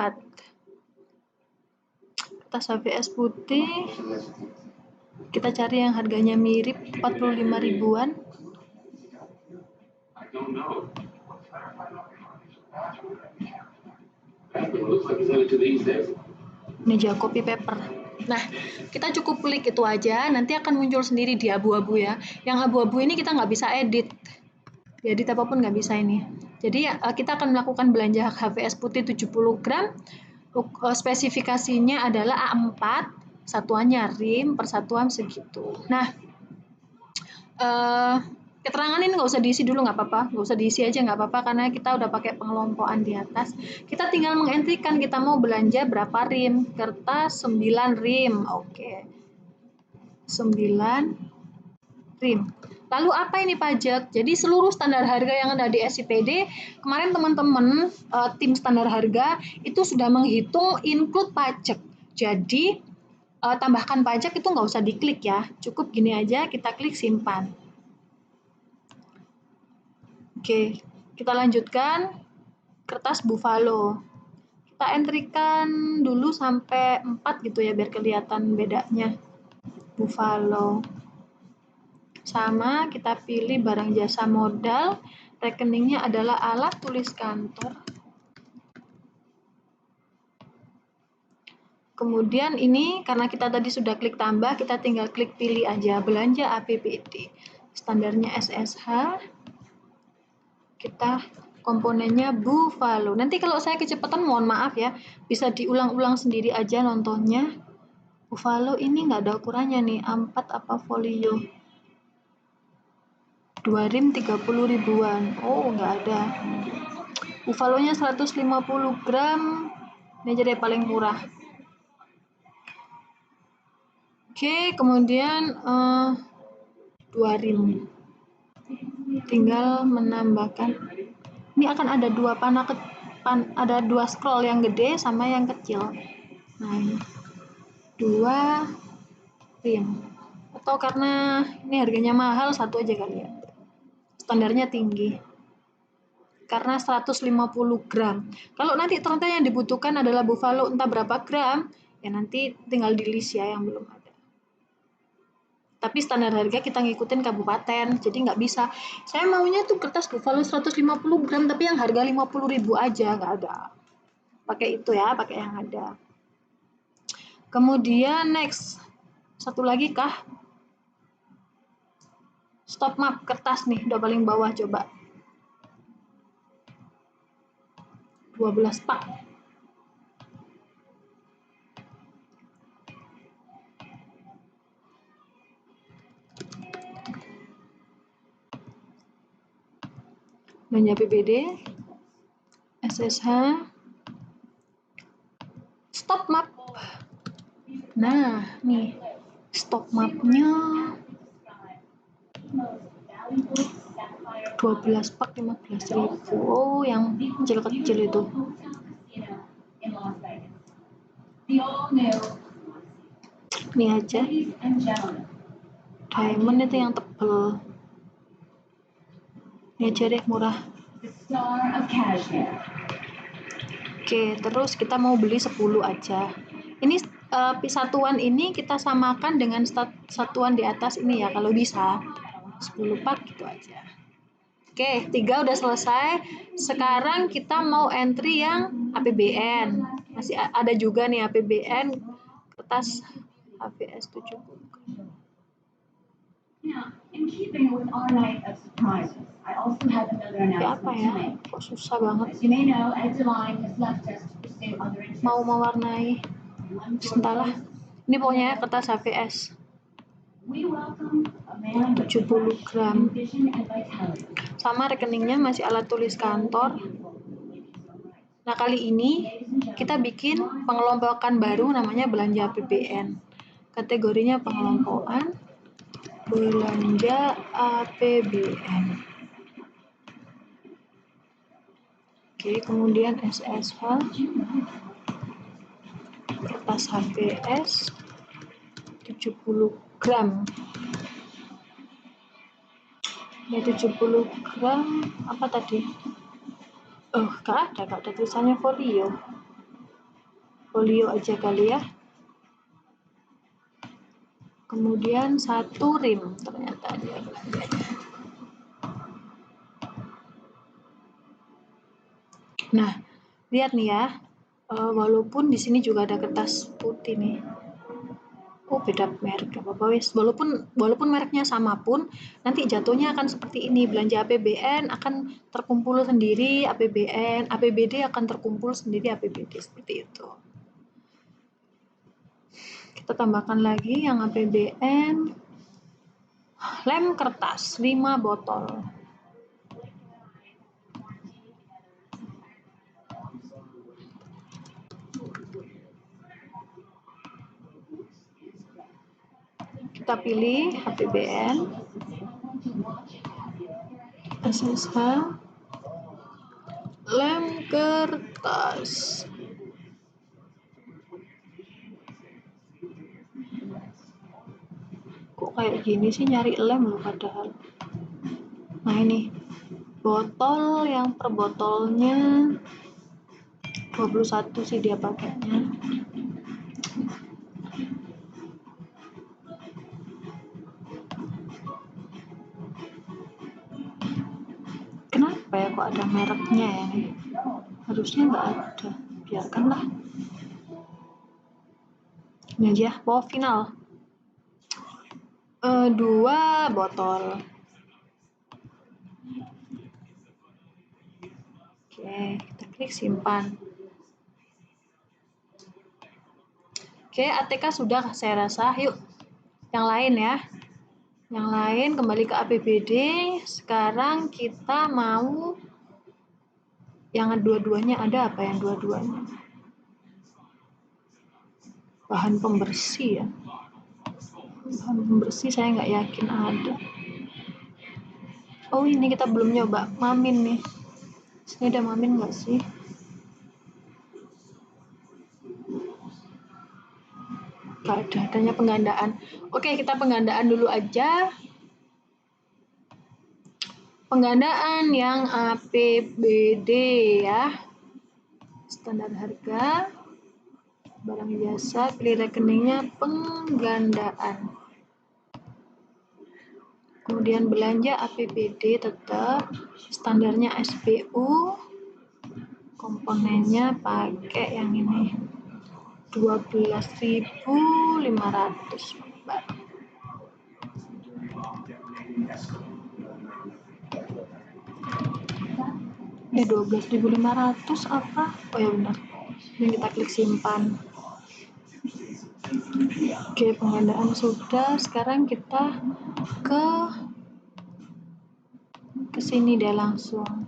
Kertas HVS putih. Kita cari yang harganya mirip 45 ribuan. Meja copy paper. Nah, kita cukup klik itu aja, nanti akan muncul sendiri di abu-abu ya. Yang abu-abu ini kita nggak bisa edit. Edit apapun nggak bisa ini. Jadi kita akan melakukan belanja HVS putih 70 gram. Spesifikasinya adalah A4, satuannya rim, persatuan segitu. Nah, keterangan ini nggak usah diisi dulu, nggak apa-apa, nggak usah diisi aja nggak apa-apa karena kita udah pakai pengelompokan di atas. Kita tinggal mengentrikan kita mau belanja berapa rim. Kertas 9 rim, oke. 9 rim. Lalu apa ini pajak? Jadi seluruh standar harga yang ada di SIPD, kemarin teman-teman tim standar harga itu sudah menghitung include pajak. Jadi tambahkan pajak itu nggak usah diklik ya, cukup gini aja kita klik simpan. Oke, kita lanjutkan kertas buffalo. Kita entrikan dulu sampai 4 gitu ya biar kelihatan bedanya. Buffalo. Sama, kita pilih barang jasa modal, rekeningnya adalah alat tulis kantor. Kemudian ini, karena kita tadi sudah klik tambah, kita tinggal klik pilih aja, belanja APBD. Standarnya SSH, kita komponennya Buffalo. Nanti kalau saya kecepatan mohon maaf ya, bisa diulang-ulang sendiri aja nontonnya. Buffalo ini nggak ada ukurannya nih, A4 apa folio. 2 rim 30 ribuan. Oh, nggak ada. Buffalo-nya 150 gram. Ini aja deh paling murah. Oke, kemudian 2 rim. Tinggal menambahkan. Ini akan ada dua ada dua scroll yang gede sama yang kecil. Nah, ini 2 rim. Atau karena ini harganya mahal, satu aja kali ya. Standarnya tinggi. Karena 150 gram. Kalau nanti ternyata yang dibutuhkan adalah buffalo entah berapa gram, ya nanti tinggal di list ya yang belum ada. Tapi standar harga kita ngikutin kabupaten, jadi nggak bisa. Saya maunya tuh kertas buffalo 150 gram, tapi yang harga 50.000 aja, nggak ada. Pakai itu ya, pakai yang ada. Kemudian next, satu lagi kah? Stop map kertas nih, udah paling bawah coba. 12 pak. Belanja PBD, SSH, stop map. Nah, nih stop mapnya 12 pak 15.000. Oh, yang kecil-kecil itu. Ini aja. Diamond itu yang tebel. Ini aja deh murah. Oke, terus kita mau beli 10 aja. Ini satuan ini kita samakan dengan satuan di atas ini ya kalau bisa. 10 pak gitu aja. Oke, 3 udah selesai. Sekarang kita mau entry yang APBN. Masih ada juga nih APBN kertas HVS 70. Ya apa ya? Kok susah banget. Mau mewarnai. Entahlah. Ini pokoknya kertas HVS. 70 gram. Sama rekeningnya masih alat tulis kantor. Nah, kali ini kita bikin pengelompokan baru namanya belanja APBN. Kategorinya pengelompokan belanja APBN. Oke, kemudian SSH kertas HVS 70 gram. Ya 70 gram apa tadi? Oh, nggak ada tulisannya folio. Folio aja kali ya. Kemudian 1 rim ternyata dia belanjanya. Nah, lihat nih ya. Walaupun di sini juga ada kertas putih nih. Oh, beda merek, gak apa-apa wis. Walaupun mereknya sama pun, nanti jatuhnya akan seperti ini. Belanja APBN akan terkumpul sendiri APBN, APBD akan terkumpul sendiri APBD, seperti itu. Kita tambahkan lagi yang APBN. Lem kertas 5 botol. Kita pilih APBN, SSH, lem kertas. Kok kayak gini sih, nyari lem loh padahal. Nah ini botol, yang per botolnya 21 sih dia pakainya. Kenapa ya kok ada mereknya ya? Harusnya nggak ada. Biarkanlah. Ini aja, bawa final. 2 botol. Oke, kita klik simpan. Oke, ATK sudah saya rasa. Yuk, yang lain ya. Yang lain kembali ke APBD. Sekarang kita mau yang dua-duanya ada apa yang dua-duanya? Bahan pembersih ya. Bahan pembersih saya nggak yakin ada. Oh, ini kita belum nyoba Mamin nih. Sini ada Mamin nggak sih? Nggak ada, adanya penggandaan. Oke, kita penggandaan dulu aja. Penggandaan yang APBD ya. Standar harga, barang jasa, pilih rekeningnya penggandaan. Kemudian belanja APBD tetap, standarnya SPU, komponennya pakai yang ini 12.500. Ini 12.500 apa? Oh ya benar. Ini kita klik simpan. Oke, penggandaan sudah. Sekarang kita ke sini deh langsung.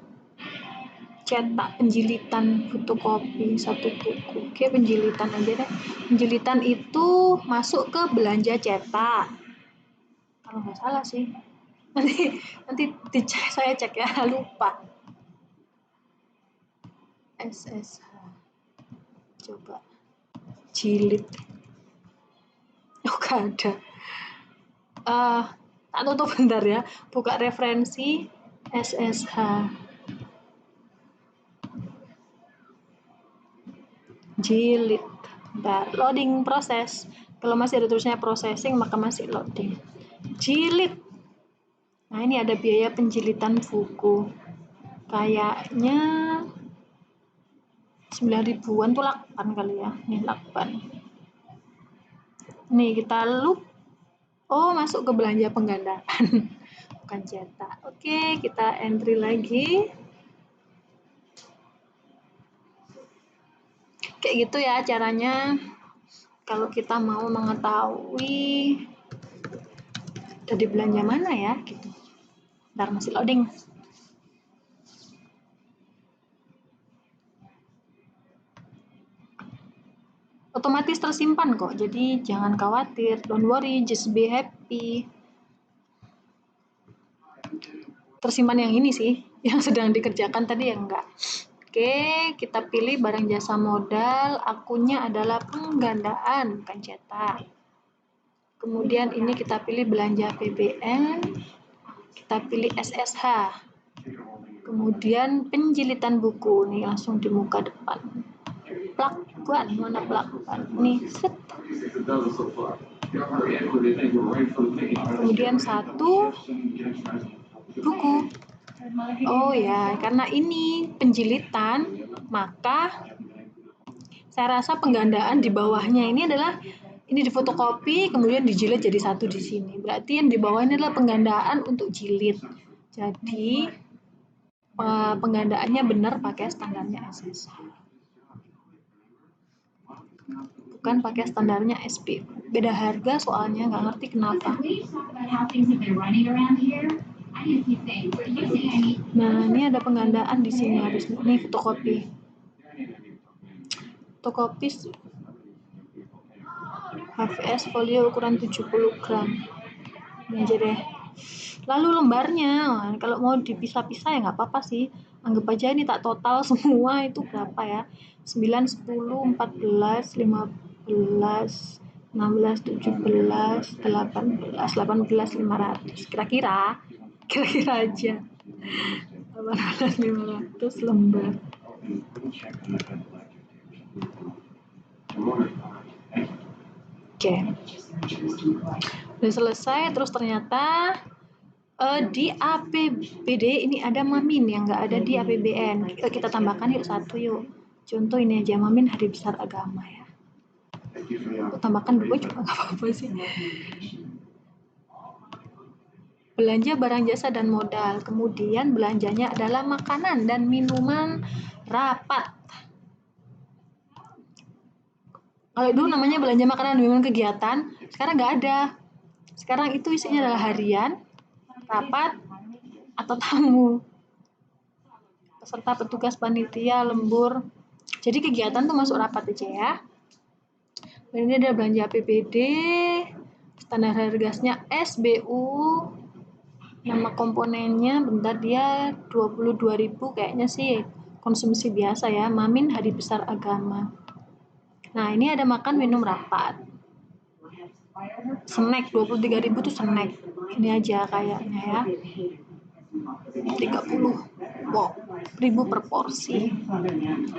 Cetak penjilitan fotokopi 1 buku. Oke, penjilitan aja deh. Penjilitan itu masuk ke belanja cetak. Kalau nggak salah sih. Nanti saya cek ya, lupa. SSH. Coba jilid. Oh, nggak ada. Tak tutup bentar ya. Buka referensi SSH. Jilid. Bentar, loading proses. Kalau masih ada tulisnya processing, maka masih loading. Jilid. Nah, ini ada biaya penjilitan buku. Kayaknya 9.000-an tuh lakban kali ya. Ini lakban. Nih, kita loop. Oh, masuk ke belanja penggandaan. Bukan cetak. Oke, kita entry lagi. Kayak gitu ya caranya kalau kita mau mengetahui tadi belanja mana ya gitu. Ntar masih loading. Otomatis tersimpan kok, jadi jangan khawatir, don't worry, just be happy. Tersimpan yang ini sih, yang sedang dikerjakan tadi yang enggak. Oke, kita pilih barang jasa modal, akunnya adalah penggandaan, bukan cetak. Kemudian ini kita pilih belanja APBN, kita pilih SSH. Kemudian penjilitan buku, nih langsung di muka depan. Plakban, mana plakban? Nih, set. Kemudian 1 buku. Oh ya, karena ini penjilitan, maka saya rasa penggandaan di bawahnya ini adalah Ini difotokopi, kemudian dijilid jadi satu di sini. Berarti yang di bawah ini adalah penggandaan untuk jilid. Jadi penggandaannya benar pakai standarnya SS. Bukan pakai standarnya SP. Beda harga soalnya, nggak ngerti kenapa. Nah, ini ada penggandaan di sini habis ini fotokopi. Fotokopi HVS folio ukuran 70 gram. Ini aja deh. Lalu lembarnya, kalau mau dipisah-pisah ya nggak apa-apa sih. Anggap aja ini tak total semua itu berapa ya? 9, 10, 14, 15, 16, 17, 18, 500. Kira-kira aja. 18.500 lembar. Oke. Udah selesai, terus ternyata di APBD ini ada Mamin yang nggak ada di APBN. Kita tambahkan yuk satu yuk. Contoh ini aja, Mamin Hari Besar Agama ya. Aku tambahkan dua juga nggak apa-apa sih. Belanja barang jasa dan modal. Kemudian belanjanya adalah makanan dan minuman rapat. Kalau dulu namanya belanja makanan dan minuman kegiatan, sekarang nggak ada. Sekarang itu isinya adalah harian, rapat, atau tamu. Peserta, petugas, panitia, lembur. Jadi kegiatan tuh masuk rapat aja ya. Dan ini ada belanja APBD, standar harga gasnya SBU, nama komponennya bentar dia 22.000 kayaknya sih konsumsi biasa ya, Mamin Hari Besar Agama. Nah, ini ada makan minum rapat. Snack 23.000 tuh snack. Ini aja kayaknya ya. 30 ribu per porsi.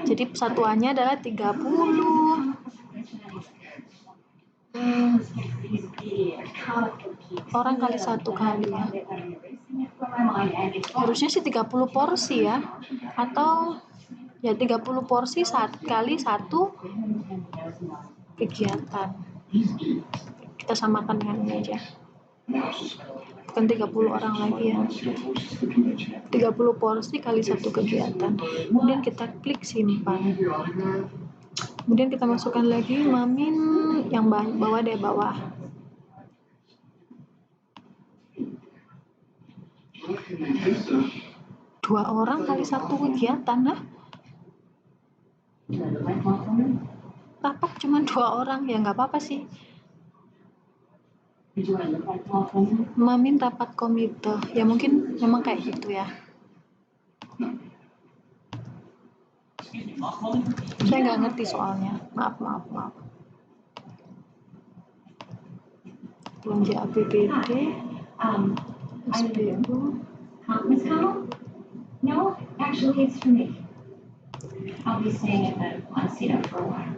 Jadi satuannya adalah 30 orang kali satu kali ya. Harusnya sih 30 porsi ya. Atau ya 30 porsi kali satu kegiatan. Kita samakan dengan ini aja. Bukan 30 orang lagi ya. 30 porsi kali satu kegiatan. Kemudian kita klik simpan. Kemudian kita masukkan lagi Mamin yang bawah deh bawah. Dua orang kali satu kegiatan lah. Rapat cuma 2 orang ya nggak apa-apa sih. Mamin rapat komite ya mungkin memang kayak gitu ya. Saya nggak ngerti soalnya, maaf. Belanja APBD, SBU. No, actually it's for me. I'll be staying at the Montecito for a while.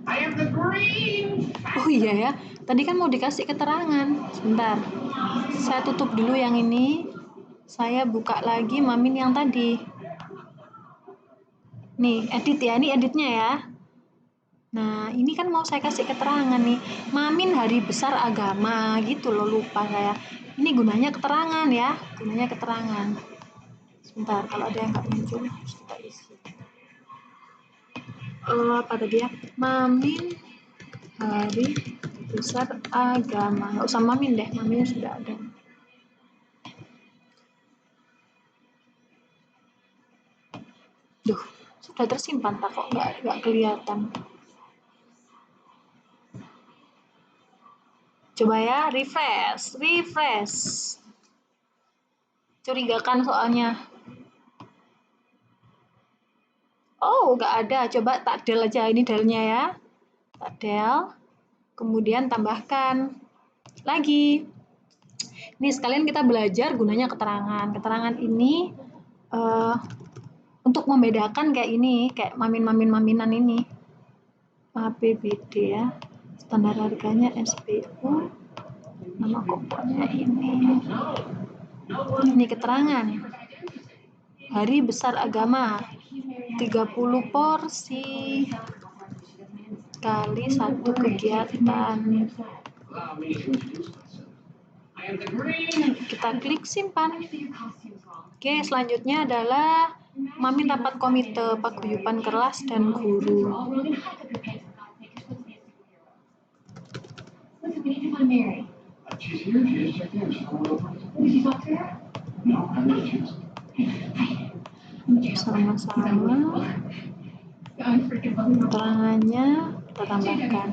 I am the green. Oh iya ya, tadi kan mau dikasih keterangan. Sebentar, saya tutup dulu yang ini. Saya buka lagi Mamin yang tadi. Nih, edit ya, ini editnya ya. Nah, ini kan mau saya kasih keterangan nih. Mamin Hari Besar Agama, gitu loh, lupa saya. Ini gunanya keterangan ya, gunanya keterangan. Sebentar, kalau ada yang nggak muncul, harus kita isi. Apa tadi ya? Mamin Hari Besar Agama. Nggak usah Mamin deh, Mamin sudah ada. Duh, sudah tersimpan tak kok nggak kelihatan. Coba ya, refresh. Curigakan soalnya. Oh, nggak ada. Coba tak del aja, ini delnya ya. Tak del. Kemudian tambahkan lagi. Ini sekalian kita belajar gunanya keterangan. Keterangan ini untuk membedakan kayak ini, kayak maminan ini. APBD ya. Standar harganya SBU. Nama komponennya ini. Ini keterangan. Hari Besar Agama. 30 porsi. kali satu kegiatan. Allow me to introduce myself. I am the green. Kita klik simpan. I see your costume's wrong. Oke, selanjutnya adalah Mamin rapat komite paguyuban kelas dan guru. All wrong and hike up your pants for God's sake. You're supposed to be a superhero. Listen, we need to find Mary. She's here. She just checked in. She's coming over. Did you talk to her? No, I haven't had a chance. Sama-sama. I'm freaking loving her. Keterangannya kita tambahkan.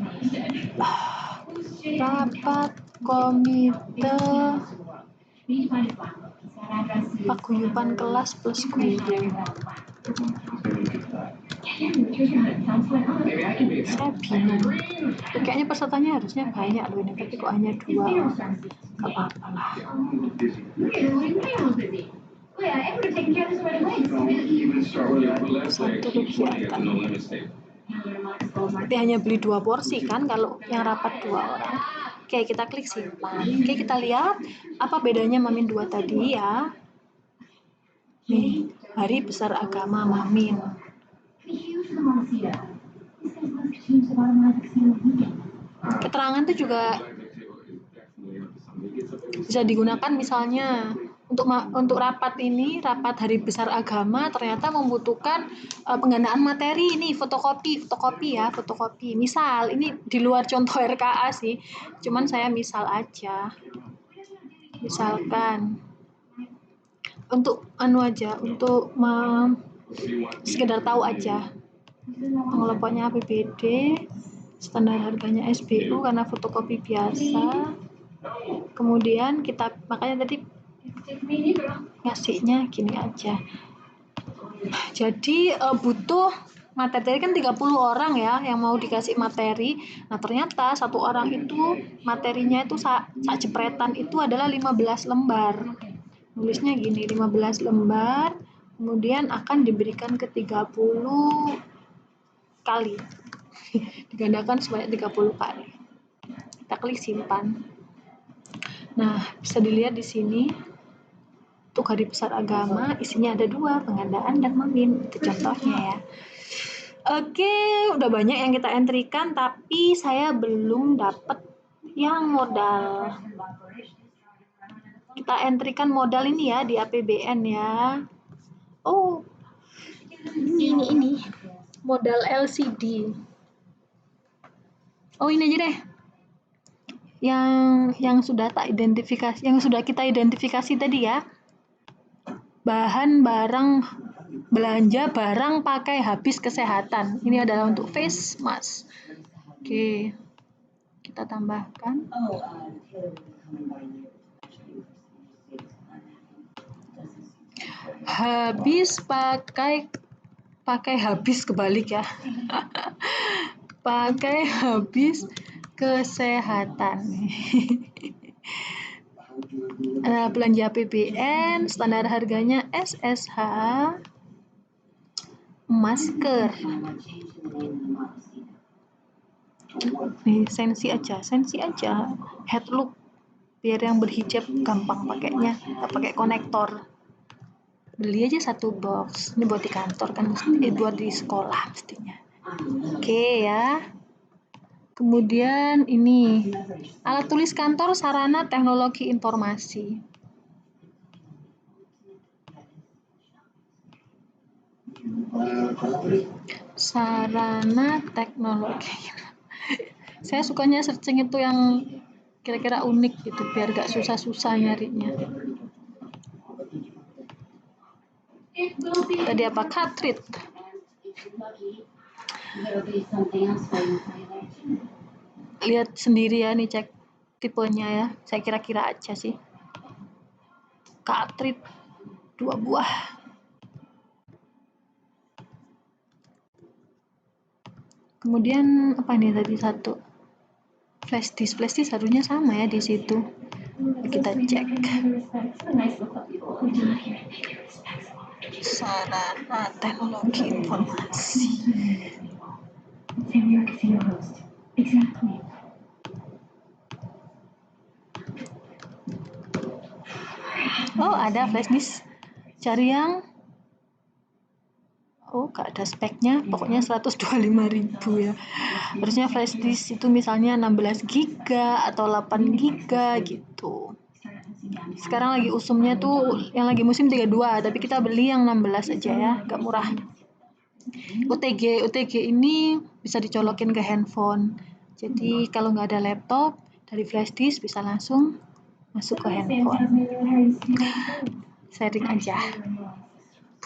Rapat komite We need to find his file. That address is paguyuban kelas plus guru. Maybe I can be Saya bingung. Kayaknya pesertanya harusnya banyak loh ini, tapi kok hanya 2 orang. Gak apa-apa lah. Satu kegiatan. Tapi hanya beli 2 porsi kan kalau yang rapat 2 orang. Oke, kita klik simpan. Oke, kita lihat apa bedanya Mamin 2 tadi ya. Nih, Hari Besar Agama Mamin. Keterangan itu juga bisa digunakan misalnya untuk rapat ini, rapat Hari Besar Agama ternyata membutuhkan penggandaan materi ini, fotokopi ya, fotokopi. Misal ini di luar contoh RKA sih, cuman saya misal aja. Misalkan untuk untuk sekedar tahu aja. Pengelompokannya APBD, standar harganya SBU karena fotokopi biasa. Kemudian makanya tadi ngasihnya gini aja. Jadi butuh materi kan 30 orang ya yang mau dikasih materi. Nah, ternyata satu orang itu materinya itu sak jepretan itu adalah 15 lembar. Nulisnya gini, 15 lembar, kemudian akan diberikan ke 30 kali. Digandakan sebanyak 30 kali. Kita klik simpan. Nah, bisa dilihat di sini untuk Hari Besar Agama isinya ada 2, penggandaan dan Mamin. Itu contohnya ya. Oke, udah banyak yang kita entrikan tapi saya belum dapat yang modal. Kita entrikan modal ini ya di APBN ya. Oh, ini modal LCD. Oh, ini aja deh. Yang sudah kita identifikasi tadi ya. Belanja barang pakai habis kesehatan. Ini adalah untuk face mask. Oke. Kita tambahkan. Habis pakai habis kebalik ya. Pakai habis kesehatan. Belanja APBN, standar harganya SSH, masker. Nih, sensi aja, head look biar yang berhijab gampang pakainya, pakai konektor. Beli aja 1 box. Ini buat di kantor kan, buat di sekolah mestinya. Oke ya. Kemudian ini alat tulis kantor, sarana teknologi informasi. Sarana teknologi. Saya sukanya searching itu yang kira-kira unik gitu biar gak susah-susah nyarinya. Tadi apa? Cartridge. Lihat sendiri ya nih, cek tipenya ya. Saya kira-kira aja sih. Cartridge 2 buah. Kemudian apa nih tadi 1? Flash disk harusnya sama ya di situ. Kita cek. Sarana teknologi informasi. Oh, ada flash disk. Cari yang Oh, nggak ada speknya, pokoknya 125.000 ya. Harusnya flash disk itu misalnya 16 giga atau 8 giga gitu. Sekarang lagi usumnya tuh yang lagi musim 32, tapi kita beli yang 16 aja ya, nggak murah. OTG ini bisa dicolokin ke handphone. Jadi kalau nggak ada laptop, dari flash disk bisa langsung masuk ke handphone. Sharing aja.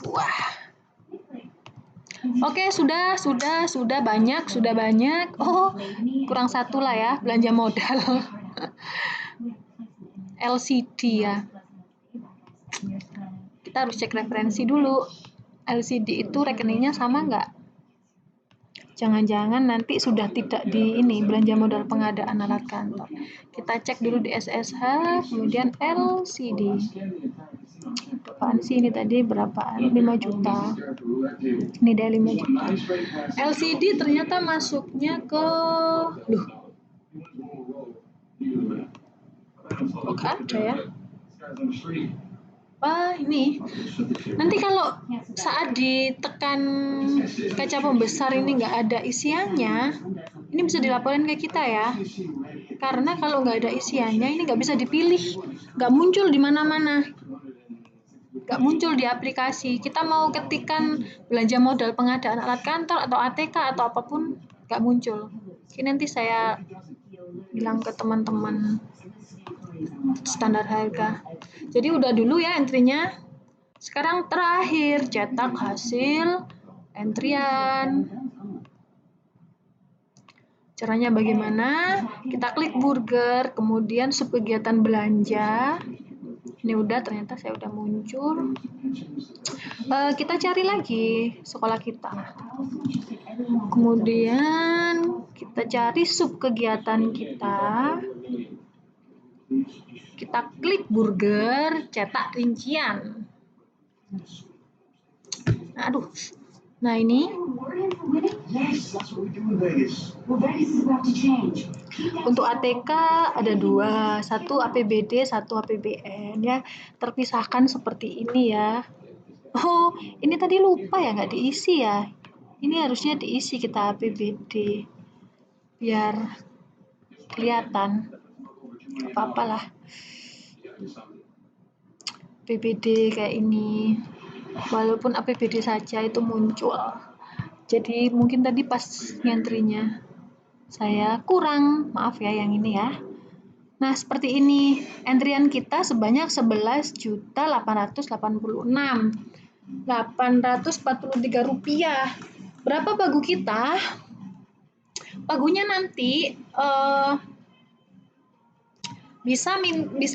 Wah. Oke, sudah banyak. Oh, kurang satu lah ya, belanja modal. LCD ya. Kita harus cek referensi dulu. LCD itu rekeningnya sama nggak? Jangan-jangan nanti sudah tidak di ini belanja modal pengadaan alat kantor. Kita cek dulu di SSH, kemudian LCD. Berapaan sih ini tadi? Berapaan? 5 juta. Ini dia 5 juta. LCD ternyata masuknya ke kok ada ya? Ini. Nanti kalau saat ditekan kaca pembesar ini nggak ada isiannya, ini bisa dilaporin ke kita ya. Karena kalau nggak ada isiannya, ini nggak bisa dipilih. Nggak muncul di mana-mana. Nggak muncul di aplikasi. Kita mau ketikkan belanja modal pengadaan alat kantor atau ATK atau apapun, nggak muncul. Ini nanti saya bilang ke teman-teman standar harga. Jadi udah dulu ya entry-nya. Sekarang terakhir cetak hasil entrian. Caranya bagaimana? Kita klik burger, kemudian subkegiatan belanja. Ini udah, ternyata saya udah muncul. Kita cari lagi sekolah kita. Kemudian kita cari subkegiatan kita. Kita klik burger, cetak rincian. Aduh. Nah, ini untuk ATK ada 2, satu APBD, satu APBN ya. Terpisahkan seperti ini ya. Oh, ini tadi lupa ya, nggak diisi ya. Ini harusnya diisi kita APBD biar kelihatan. Apa-apalah. APBD kayak ini. Walaupun APBD saja itu muncul. Jadi mungkin tadi pas nyentrinya saya kurang, maaf ya yang ini ya. Nah, seperti ini. Entrian kita sebanyak 11.886.843 rupiah. Berapa pagu kita? Pagunya nanti bisa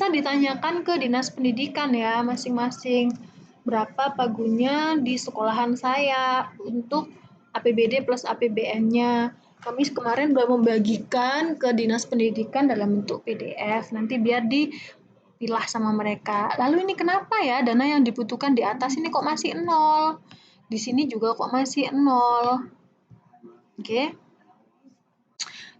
ditanyakan ke Dinas Pendidikan ya masing-masing. Berapa pagunya di sekolahan saya untuk APBD plus APBN-nya. Kami kemarin sudah membagikan ke Dinas Pendidikan dalam bentuk PDF. Nanti biar dipilah sama mereka. Lalu ini kenapa ya dana yang dibutuhkan di atas ini kok masih 0? Di sini juga kok masih 0? Oke.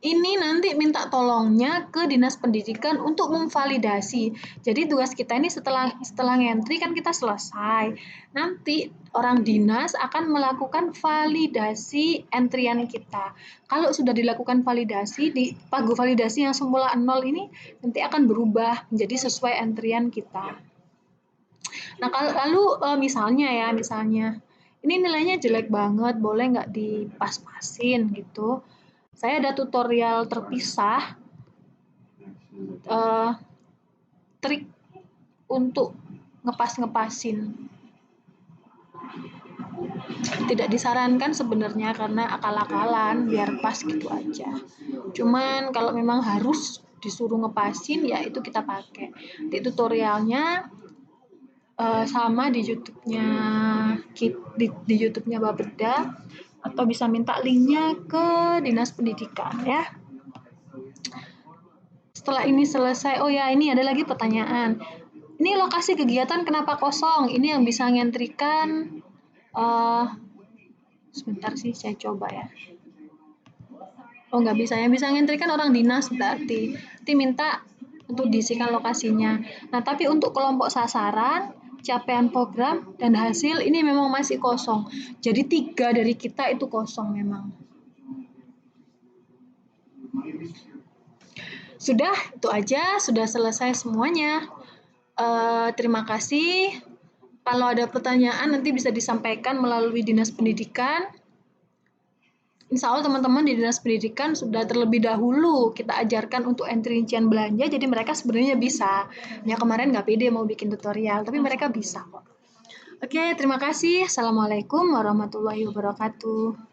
Ini nanti minta tolongnya ke Dinas Pendidikan untuk memvalidasi. Jadi tugas kita ini setelah ngentri kan kita selesai. Nanti orang dinas akan melakukan validasi entrian kita. Kalau sudah dilakukan validasi, di pagu validasi yang semula 0 ini nanti akan berubah menjadi sesuai entrian kita. Nah, lalu misalnya ini nilainya jelek banget, boleh nggak dipas-pasin gitu. Saya ada tutorial terpisah trik untuk ngepas-ngepasin. Tidak disarankan sebenarnya karena akal-akalan, biar pas gitu aja. Cuman kalau memang harus disuruh ngepasin ya itu kita pakai. Di tutorialnya sama di YouTube-nya di YouTube-nya Bapeda, atau bisa minta linknya ke Dinas Pendidikan ya. Setelah ini selesai, oh ya ini ada lagi pertanyaan. Ini lokasi kegiatan kenapa kosong? Ini yang bisa ngentrikan, sebentar sih saya coba ya. Oh nggak bisa, yang bisa ngentrikan orang dinas berarti. Nanti minta untuk diisikan lokasinya. Nah tapi untuk kelompok sasaran, capaian program dan hasil ini memang masih kosong. Jadi 3 dari kita itu kosong memang. Sudah, itu aja, sudah selesai semuanya. Terima kasih. Kalau ada pertanyaan nanti bisa disampaikan melalui Dinas Pendidikan. Insya Allah teman-teman di Dinas Pendidikan sudah terlebih dahulu kita ajarkan untuk entry rincian belanja, jadi mereka sebenarnya bisa. Ya kemarin nggak pede mau bikin tutorial, tapi mereka bisa kok. Oke, terima kasih. Assalamualaikum warahmatullahi wabarakatuh.